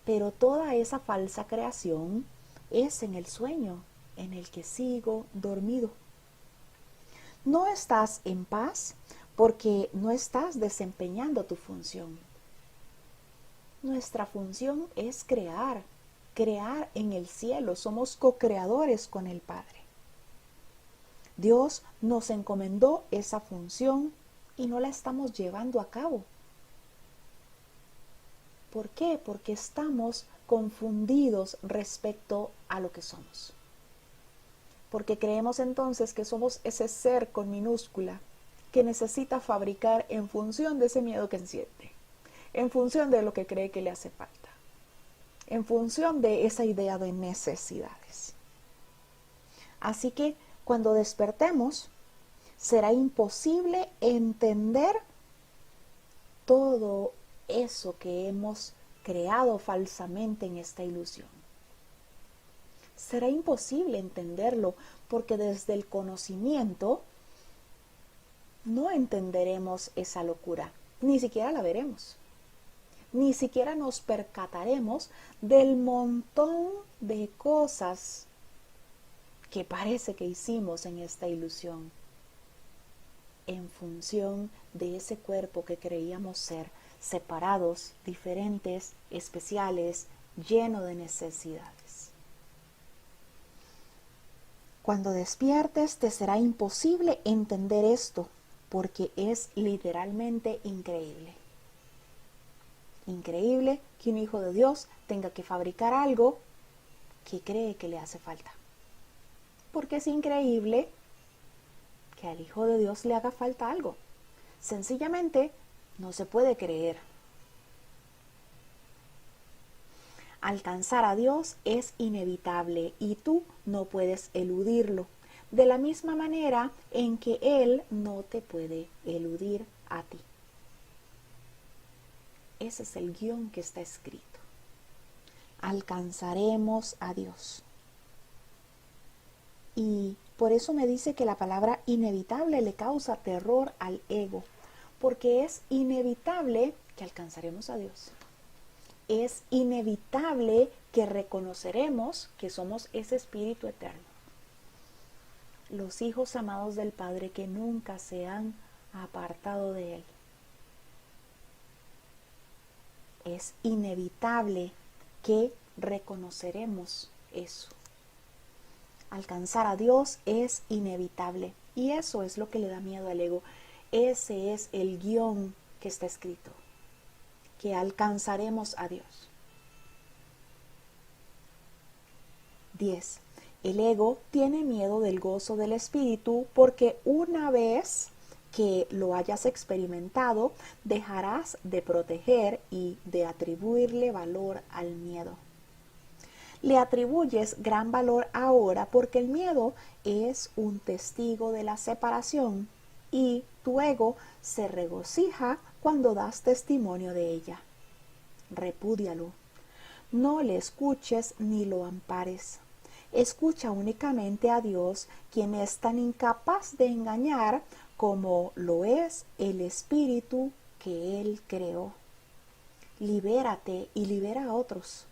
Pero toda esa falsa creación es en el sueño en el que sigo dormido. No estás en paz porque no estás desempeñando tu función. Nuestra función es crear en el cielo. Somos co-creadores con el Padre. Dios nos encomendó esa función y no la estamos llevando a cabo. ¿Por qué? Porque estamos confundidos respecto a lo que somos. Porque creemos entonces que somos ese ser con minúscula que necesita fabricar en función de ese miedo que siente, en función de lo que cree que le hace falta, en función de esa idea de necesidades. Así que cuando despertemos, será imposible entender todo eso que hemos creado falsamente en esta ilusión. Será imposible entenderlo porque desde el conocimiento no entenderemos esa locura, ni siquiera la veremos, ni siquiera nos percataremos del montón de cosas que parece que hicimos en esta ilusión, en función de ese cuerpo que creíamos ser, separados, diferentes, especiales, lleno de necesidades. Cuando despiertes te será imposible entender esto, porque es literalmente increíble. Increíble que un hijo de Dios tenga que fabricar algo que cree que le hace falta. Porque es increíble que al hijo de Dios le haga falta algo. Sencillamente no se puede creer. Alcanzar a Dios es inevitable y tú no puedes eludirlo, de la misma manera en que Él no te puede eludir a ti. Ese es el guión que está escrito. Alcanzaremos a Dios. Y por eso me dice que la palabra inevitable le causa terror al ego, porque es inevitable que alcanzaremos a Dios. Es inevitable que reconoceremos que somos ese Espíritu eterno. Los hijos amados del Padre que nunca se han apartado de Él. Es inevitable que reconoceremos eso. Alcanzar a Dios es inevitable y eso es lo que le da miedo al ego. Ese es el guión que está escrito, que alcanzaremos a Dios. 10. El ego tiene miedo del gozo del Espíritu porque una vez que lo hayas experimentado, dejarás de proteger y de atribuirle valor al miedo. Le atribuyes gran valor ahora porque el miedo es un testigo de la separación y tu ego se regocija cuando das testimonio de ella. Repúdialo. No le escuches ni lo ampares. Escucha únicamente a Dios, quien es tan incapaz de engañar como lo es el Espíritu que Él creó. Libérate y libera a otros.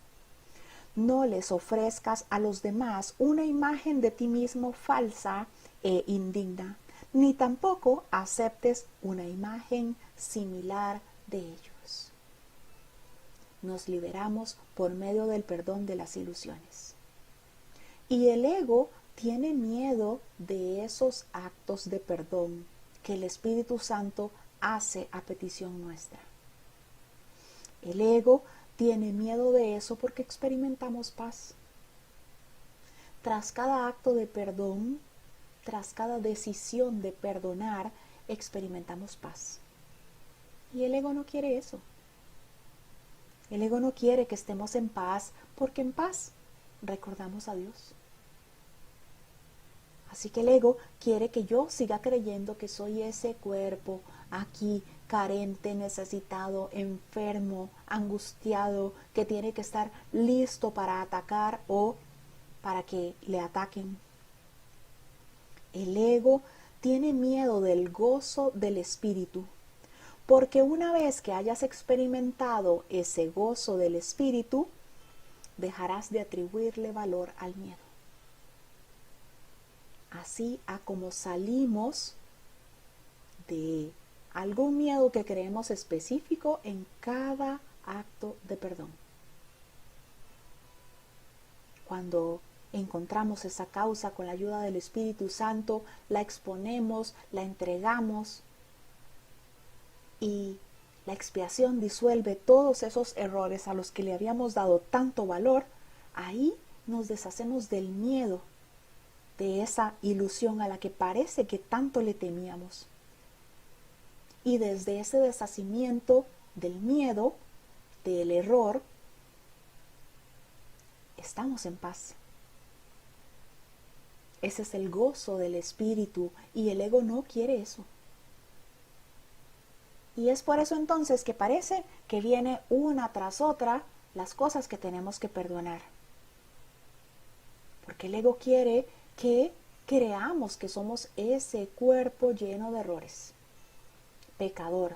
No les ofrezcas a los demás una imagen de ti mismo falsa e indigna, ni tampoco aceptes una imagen similar de ellos. Nos liberamos por medio del perdón de las ilusiones. Y el ego tiene miedo de esos actos de perdón que el Espíritu Santo hace a petición nuestra. El ego tiene miedo de eso porque experimentamos paz. Tras cada acto de perdón, tras cada decisión de perdonar, experimentamos paz. Y el ego no quiere eso. El ego no quiere que estemos en paz porque en paz recordamos a Dios. Así que el ego quiere que yo siga creyendo que soy ese cuerpo aquí, carente, necesitado, enfermo, angustiado, que tiene que estar listo para atacar o para que le ataquen. El ego tiene miedo del gozo del espíritu, porque una vez que hayas experimentado ese gozo del espíritu, dejarás de atribuirle valor al miedo. Así a como salimos de algún miedo que creemos específico en cada acto de perdón. Cuando encontramos esa causa con la ayuda del Espíritu Santo, la exponemos, la entregamos y la expiación disuelve todos esos errores a los que le habíamos dado tanto valor. Ahí nos deshacemos del miedo, de esa ilusión a la que parece que tanto le temíamos. Y desde ese deshacimiento del miedo, del error, estamos en paz. Ese es el gozo del espíritu y el ego no quiere eso. Y es por eso entonces que parece que viene una tras otra las cosas que tenemos que perdonar. Porque el ego quiere que creamos que somos ese cuerpo lleno de errores, pecador,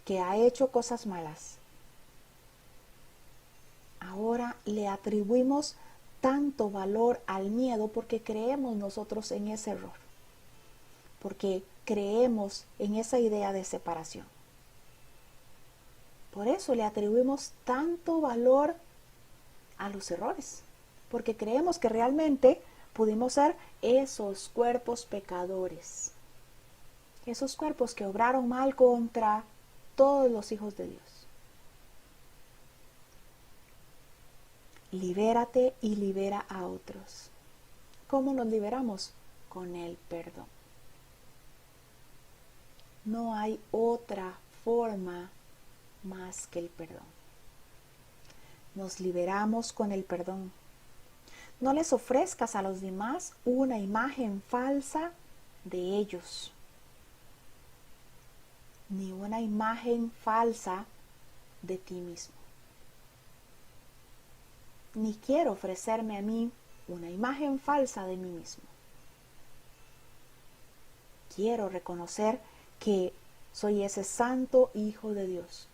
que ha hecho cosas malas. Ahora le atribuimos tanto valor al miedo porque creemos nosotros en ese error, porque creemos en esa idea de separación. Por eso le atribuimos tanto valor a los errores, porque creemos que realmente pudimos ser esos cuerpos pecadores, esos cuerpos que obraron mal contra todos los hijos de Dios. Libérate y libera a otros. ¿Cómo nos liberamos? Con el perdón. No hay otra forma más que el perdón. Nos liberamos con el perdón. No les ofrezcas a los demás una imagen falsa de ellos, ni una imagen falsa de ti mismo. Ni quiero ofrecerme a mí una imagen falsa de mí mismo. Quiero reconocer que soy ese santo Hijo de Dios.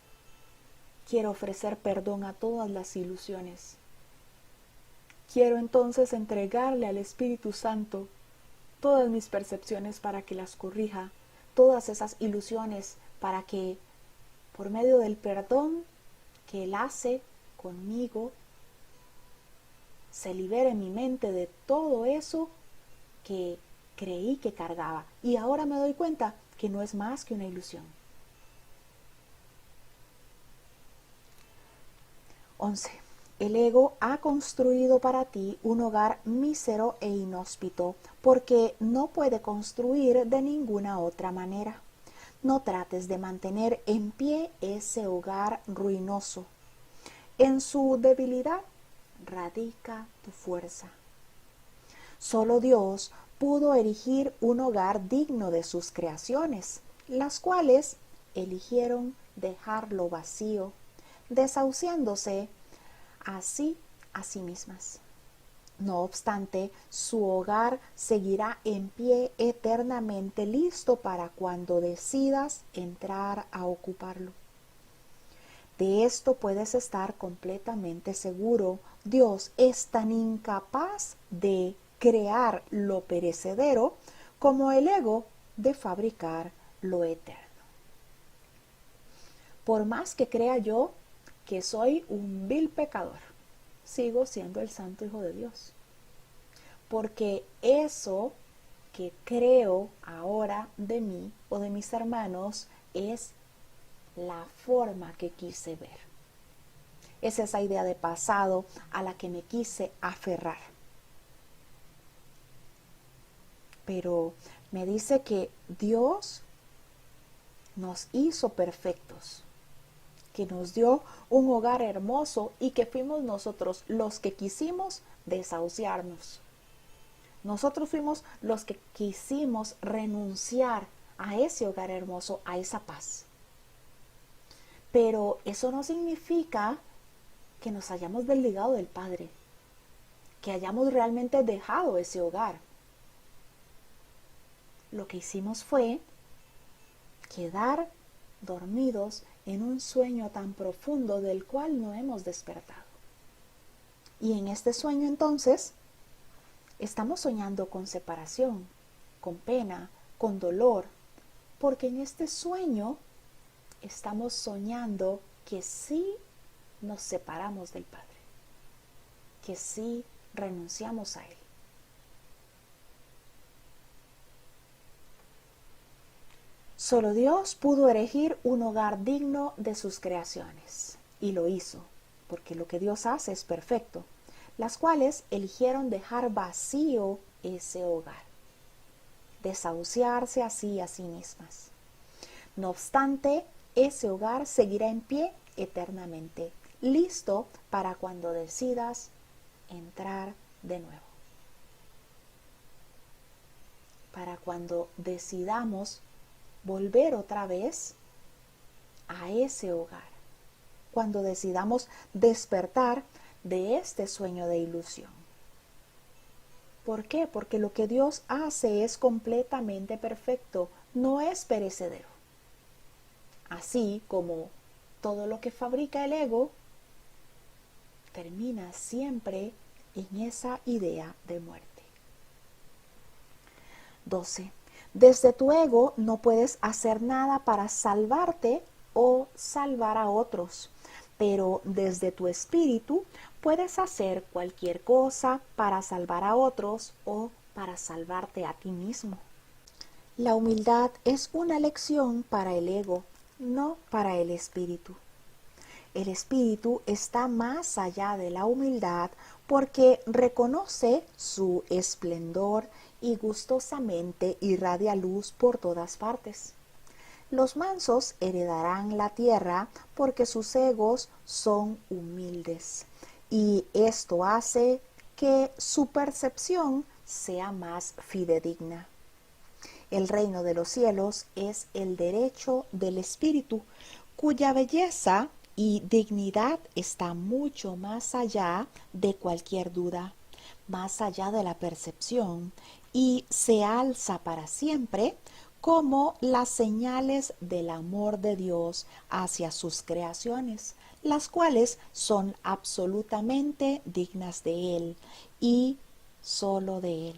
Quiero ofrecer perdón a todas las ilusiones. Quiero entonces entregarle al Espíritu Santo todas mis percepciones para que las corrija, todas esas ilusiones para que por medio del perdón que Él hace conmigo, se libere mi mente de todo eso que creí que cargaba. Y ahora me doy cuenta que no es más que una ilusión. 11. El ego ha construido para ti un hogar mísero e inhóspito porque no puede construir de ninguna otra manera. No trates de mantener en pie ese hogar ruinoso. En su debilidad radica tu fuerza. Solo Dios pudo erigir un hogar digno de sus creaciones, las cuales eligieron dejarlo vacío, desahuciándose así a sí mismas. No obstante, su hogar seguirá en pie eternamente, listo para cuando decidas entrar a ocuparlo. De esto puedes estar completamente seguro. Dios es tan incapaz de crear lo perecedero como el ego de fabricar lo eterno. Por más que crea yo que soy un vil pecador, sigo siendo el santo Hijo de Dios. Porque eso que creo ahora de mí o de mis hermanos es la forma que quise ver. Es esa idea de pasado a la que me quise aferrar. Pero me dice que Dios nos hizo perfectos, que nos dio un hogar hermoso y que fuimos nosotros los que quisimos desahuciarnos. Nosotros fuimos los que quisimos renunciar a ese hogar hermoso, a esa paz. Pero eso no significa que nos hayamos desligado del Padre, que hayamos realmente dejado ese hogar. lo que hicimos fue quedar dormidos en un sueño tan profundo del cual no hemos despertado. Y en este sueño entonces estamos soñando con separación, con pena, con dolor, porque en este sueño estamos soñando que sí nos separamos del Padre, que sí renunciamos a Él. Solo Dios pudo erigir un hogar digno de sus creaciones, y lo hizo, porque lo que Dios hace es perfecto, las cuales eligieron dejar vacío ese hogar, desahuciarse así a sí mismas. No obstante, ese hogar seguirá en pie eternamente, listo para cuando decidas entrar de nuevo. Para cuando decidamos volver otra vez a ese hogar. Cuando decidamos despertar de este sueño de ilusión. ¿Por qué? Porque lo que Dios hace es completamente perfecto, no es perecedero. Así como todo lo que fabrica el ego termina siempre en esa idea de muerte. 12. Desde tu ego no puedes hacer nada para salvarte o salvar a otros, pero desde tu espíritu puedes hacer cualquier cosa para salvar a otros o para salvarte a ti mismo. La humildad es una lección para el ego, no para el espíritu. El espíritu está más allá de la humildad porque reconoce su esplendor y gustosamente irradia luz por todas partes. Los mansos heredarán la tierra porque sus egos son humildes y esto hace que su percepción sea más fidedigna. El reino de los cielos es el derecho del espíritu, cuya belleza y dignidad está mucho más allá de cualquier duda, más allá de la percepción, y se alza para siempre como las señales del amor de Dios hacia sus creaciones, las cuales son absolutamente dignas de Él y solo de Él.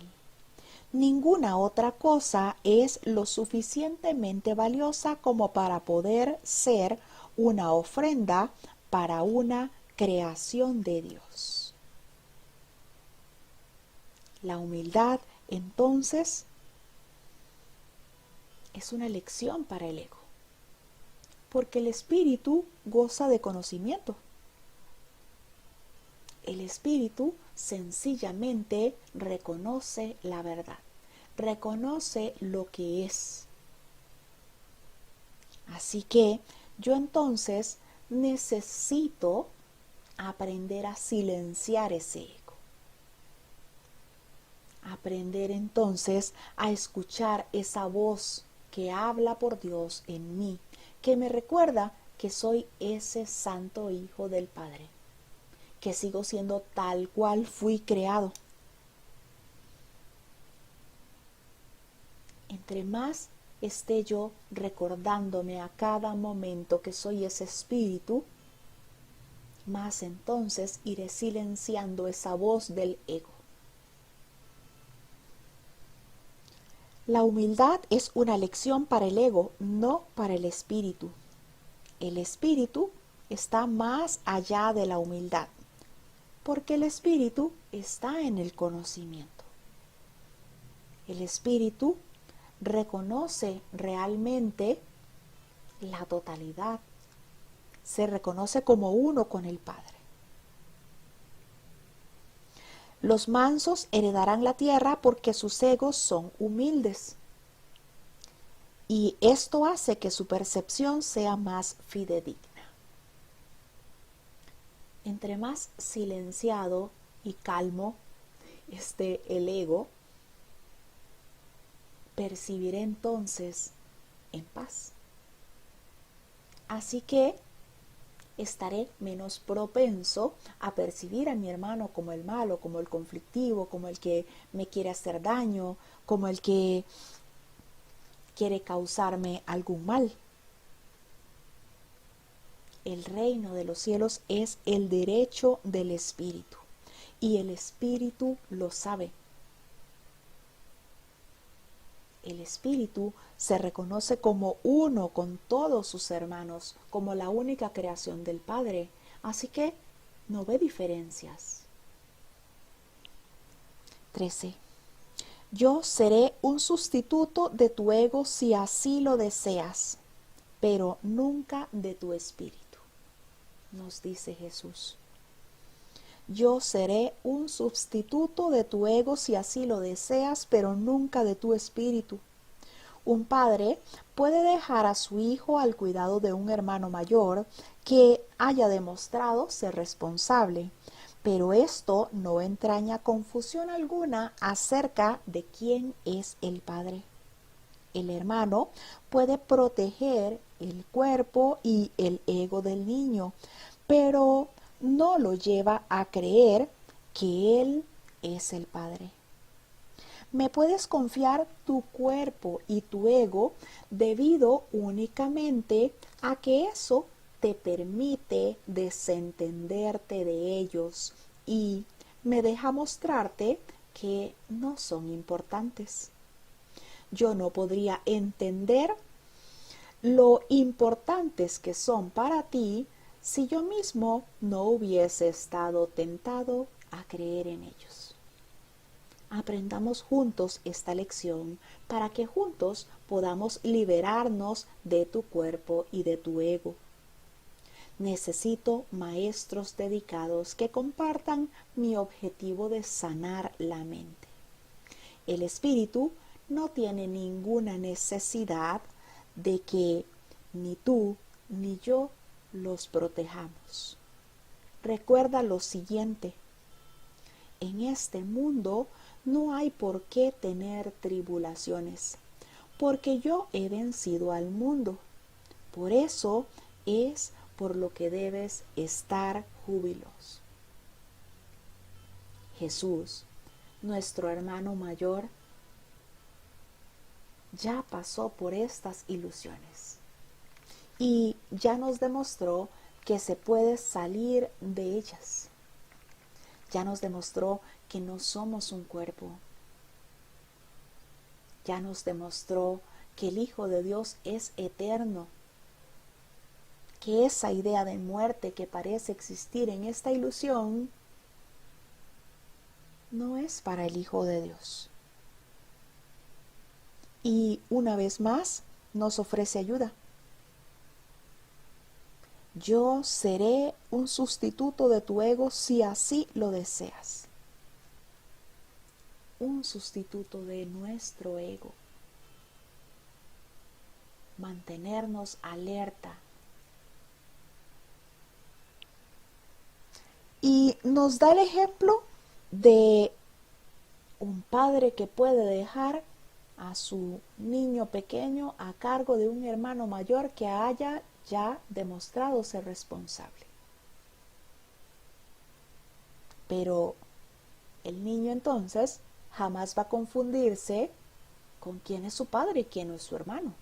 Ninguna otra cosa es lo suficientemente valiosa como para poder ser una ofrenda para una creación de Dios. La humildad, entonces, es una lección para el ego, porque el espíritu goza de conocimiento. El espíritu sencillamente reconoce la verdad, reconoce lo que es. Así que yo entonces necesito aprender a silenciar ese ego. Aprender entonces a escuchar esa voz que habla por Dios en mí, que me recuerda que soy ese santo hijo del Padre, que sigo siendo tal cual fui creado. Entre más esté yo recordándome a cada momento que soy ese espíritu, más entonces iré silenciando esa voz del ego. La humildad es una lección para el ego, no para el espíritu. El espíritu está más allá de la humildad, porque el espíritu está en el conocimiento. El espíritu reconoce realmente la totalidad, se reconoce como uno con el Padre. Los mansos heredarán la tierra porque sus egos son humildes. Y esto hace que su percepción sea más fidedigna. Entre más silenciado y calmo esté el ego, percibiré entonces en paz. Así que estaré menos propenso a percibir a mi hermano como el malo, como el conflictivo, como el que me quiere hacer daño, como el que quiere causarme algún mal. El reino de los cielos es el derecho del Espíritu y el Espíritu lo sabe. El Espíritu se reconoce como uno con todos sus hermanos, como la única creación del Padre, así que no ve diferencias. 13. Yo seré un sustituto de tu ego si así lo deseas, pero nunca de tu espíritu, nos dice Jesús. Yo seré un sustituto de tu ego si así lo deseas, pero nunca de tu espíritu. Un padre puede dejar a su hijo al cuidado de un hermano mayor que haya demostrado ser responsable, pero esto no entraña confusión alguna acerca de quién es el padre. El hermano puede proteger el cuerpo y el ego del niño, pero no lo lleva a creer que él es el padre. Me puedes confiar tu cuerpo y tu ego debido únicamente a que eso te permite desentenderte de ellos y me deja mostrarte que no son importantes. Yo no podría entender lo importantes que son para ti si yo mismo no hubiese estado tentado a creer en ellos. Aprendamos juntos esta lección para que juntos podamos liberarnos de tu cuerpo y de tu ego. Necesito maestros dedicados que compartan mi objetivo de sanar la mente. El espíritu no tiene ninguna necesidad de que ni tú ni yo los protejamos. Recuerda lo siguiente: en este mundo no hay por qué tener tribulaciones, porque yo he vencido al mundo. Por eso es por lo que debes estar júbilos. Jesús, nuestro hermano mayor, ya pasó por estas ilusiones y ya nos demostró que se puede salir de ellas. Ya nos demostró que no somos un cuerpo. Ya nos demostró que el Hijo de Dios es eterno, que esa idea de muerte que parece existir en esta ilusión no es para el Hijo de Dios. Y una vez más nos ofrece ayuda. Yo seré un sustituto de tu ego si así lo deseas. Un sustituto de nuestro ego. Mantenernos alerta. Y nos da el ejemplo de un padre que puede dejar a su niño pequeño a cargo de un hermano mayor que haya ya demostrado ser responsable. Pero el niño entonces jamás va a confundirse con quién es su padre y quién es su hermano.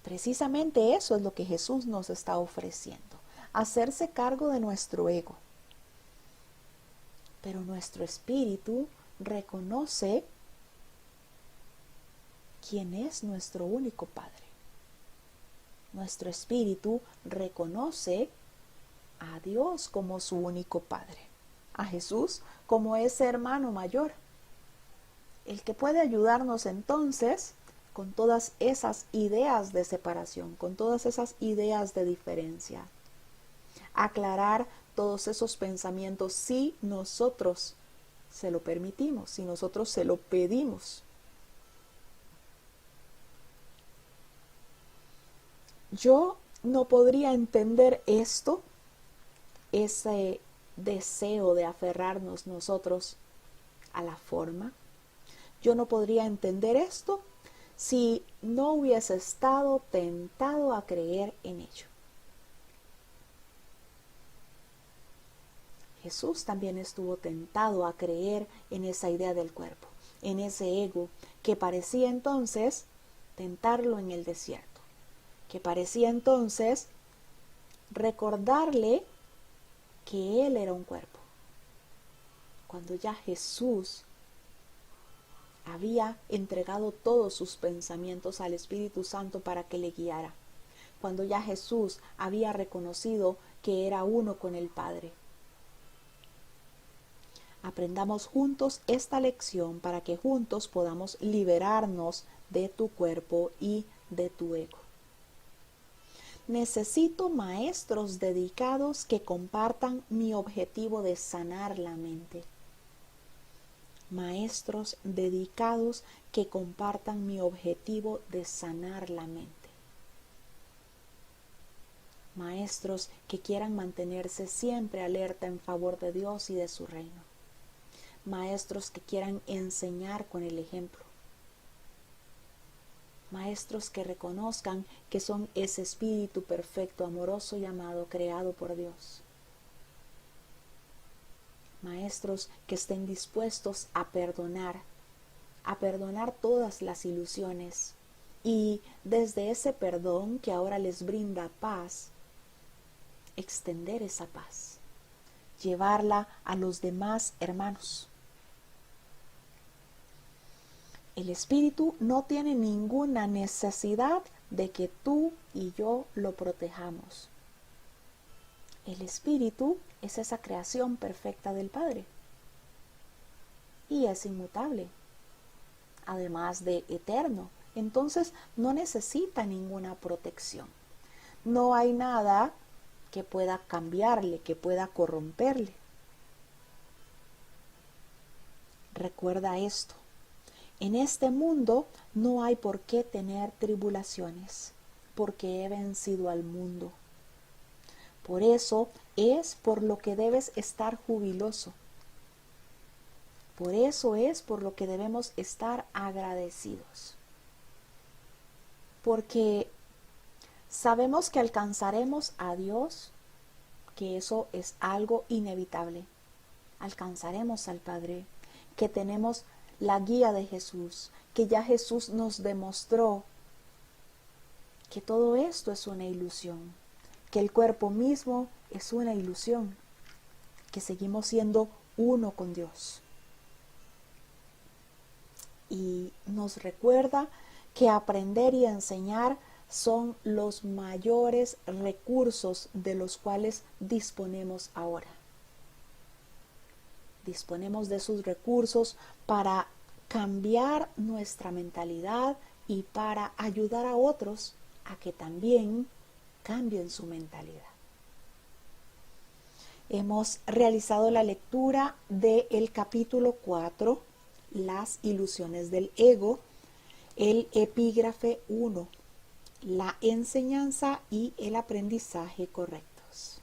Precisamente eso es lo que Jesús nos está ofreciendo, hacerse cargo de nuestro ego. Pero nuestro espíritu reconoce quién es nuestro único Padre. Nuestro espíritu reconoce a Dios como su único Padre, a Jesús como ese hermano mayor, el que puede ayudarnos entonces con todas esas ideas de separación, con todas esas ideas de diferencia, aclarar todos esos pensamientos si nosotros se lo permitimos, si nosotros se lo pedimos. Yo no podría entender esto, ese deseo de aferrarnos nosotros a la forma. Yo no podría entender esto si no hubiese estado tentado a creer en ello. Jesús también estuvo tentado a creer en esa idea del cuerpo. en ese ego que parecía entonces tentarlo en el desierto, que parecía entonces recordarle que él era un cuerpo, cuando ya Jesús había entregado todos sus pensamientos al Espíritu Santo para que le guiara, cuando ya Jesús había reconocido que era uno con el Padre. Aprendamos juntos esta lección para que juntos podamos liberarnos de tu cuerpo y de tu ego. Necesito maestros dedicados que compartan mi objetivo de sanar la mente. Maestros dedicados que compartan mi objetivo de sanar la mente. Maestros que quieran mantenerse siempre alerta en favor de Dios y de su reino. Maestros que quieran enseñar con el ejemplo. Maestros que reconozcan que son ese espíritu perfecto, amoroso y amado, creado por Dios. Maestros que estén dispuestos a perdonar todas las ilusiones y desde ese perdón que ahora les brinda paz, extender esa paz, llevarla a los demás hermanos. El espíritu no tiene ninguna necesidad de que tú y yo lo protejamos. El espíritu es esa creación perfecta del Padre y es inmutable, además de eterno. Entonces no necesita ninguna protección. No hay nada que pueda cambiarle, que pueda corromperle. Recuerda esto. En este mundo no hay por qué tener tribulaciones, porque he vencido al mundo. Por eso es por lo que debes estar jubiloso. Por eso es por lo que debemos estar agradecidos. Porque sabemos que alcanzaremos a Dios, que eso es algo inevitable. Alcanzaremos al Padre, que tenemos la guía de Jesús, que ya Jesús nos demostró que todo esto es una ilusión, que el cuerpo mismo es una ilusión, que seguimos siendo uno con Dios. Y nos recuerda que aprender y enseñar son los mayores recursos de los cuales disponemos ahora. Disponemos de sus recursos para cambiar nuestra mentalidad y para ayudar a otros a que también cambien su mentalidad. Hemos realizado la lectura del capítulo 4, las ilusiones del ego, el epígrafe 1, la enseñanza y el aprendizaje correctos.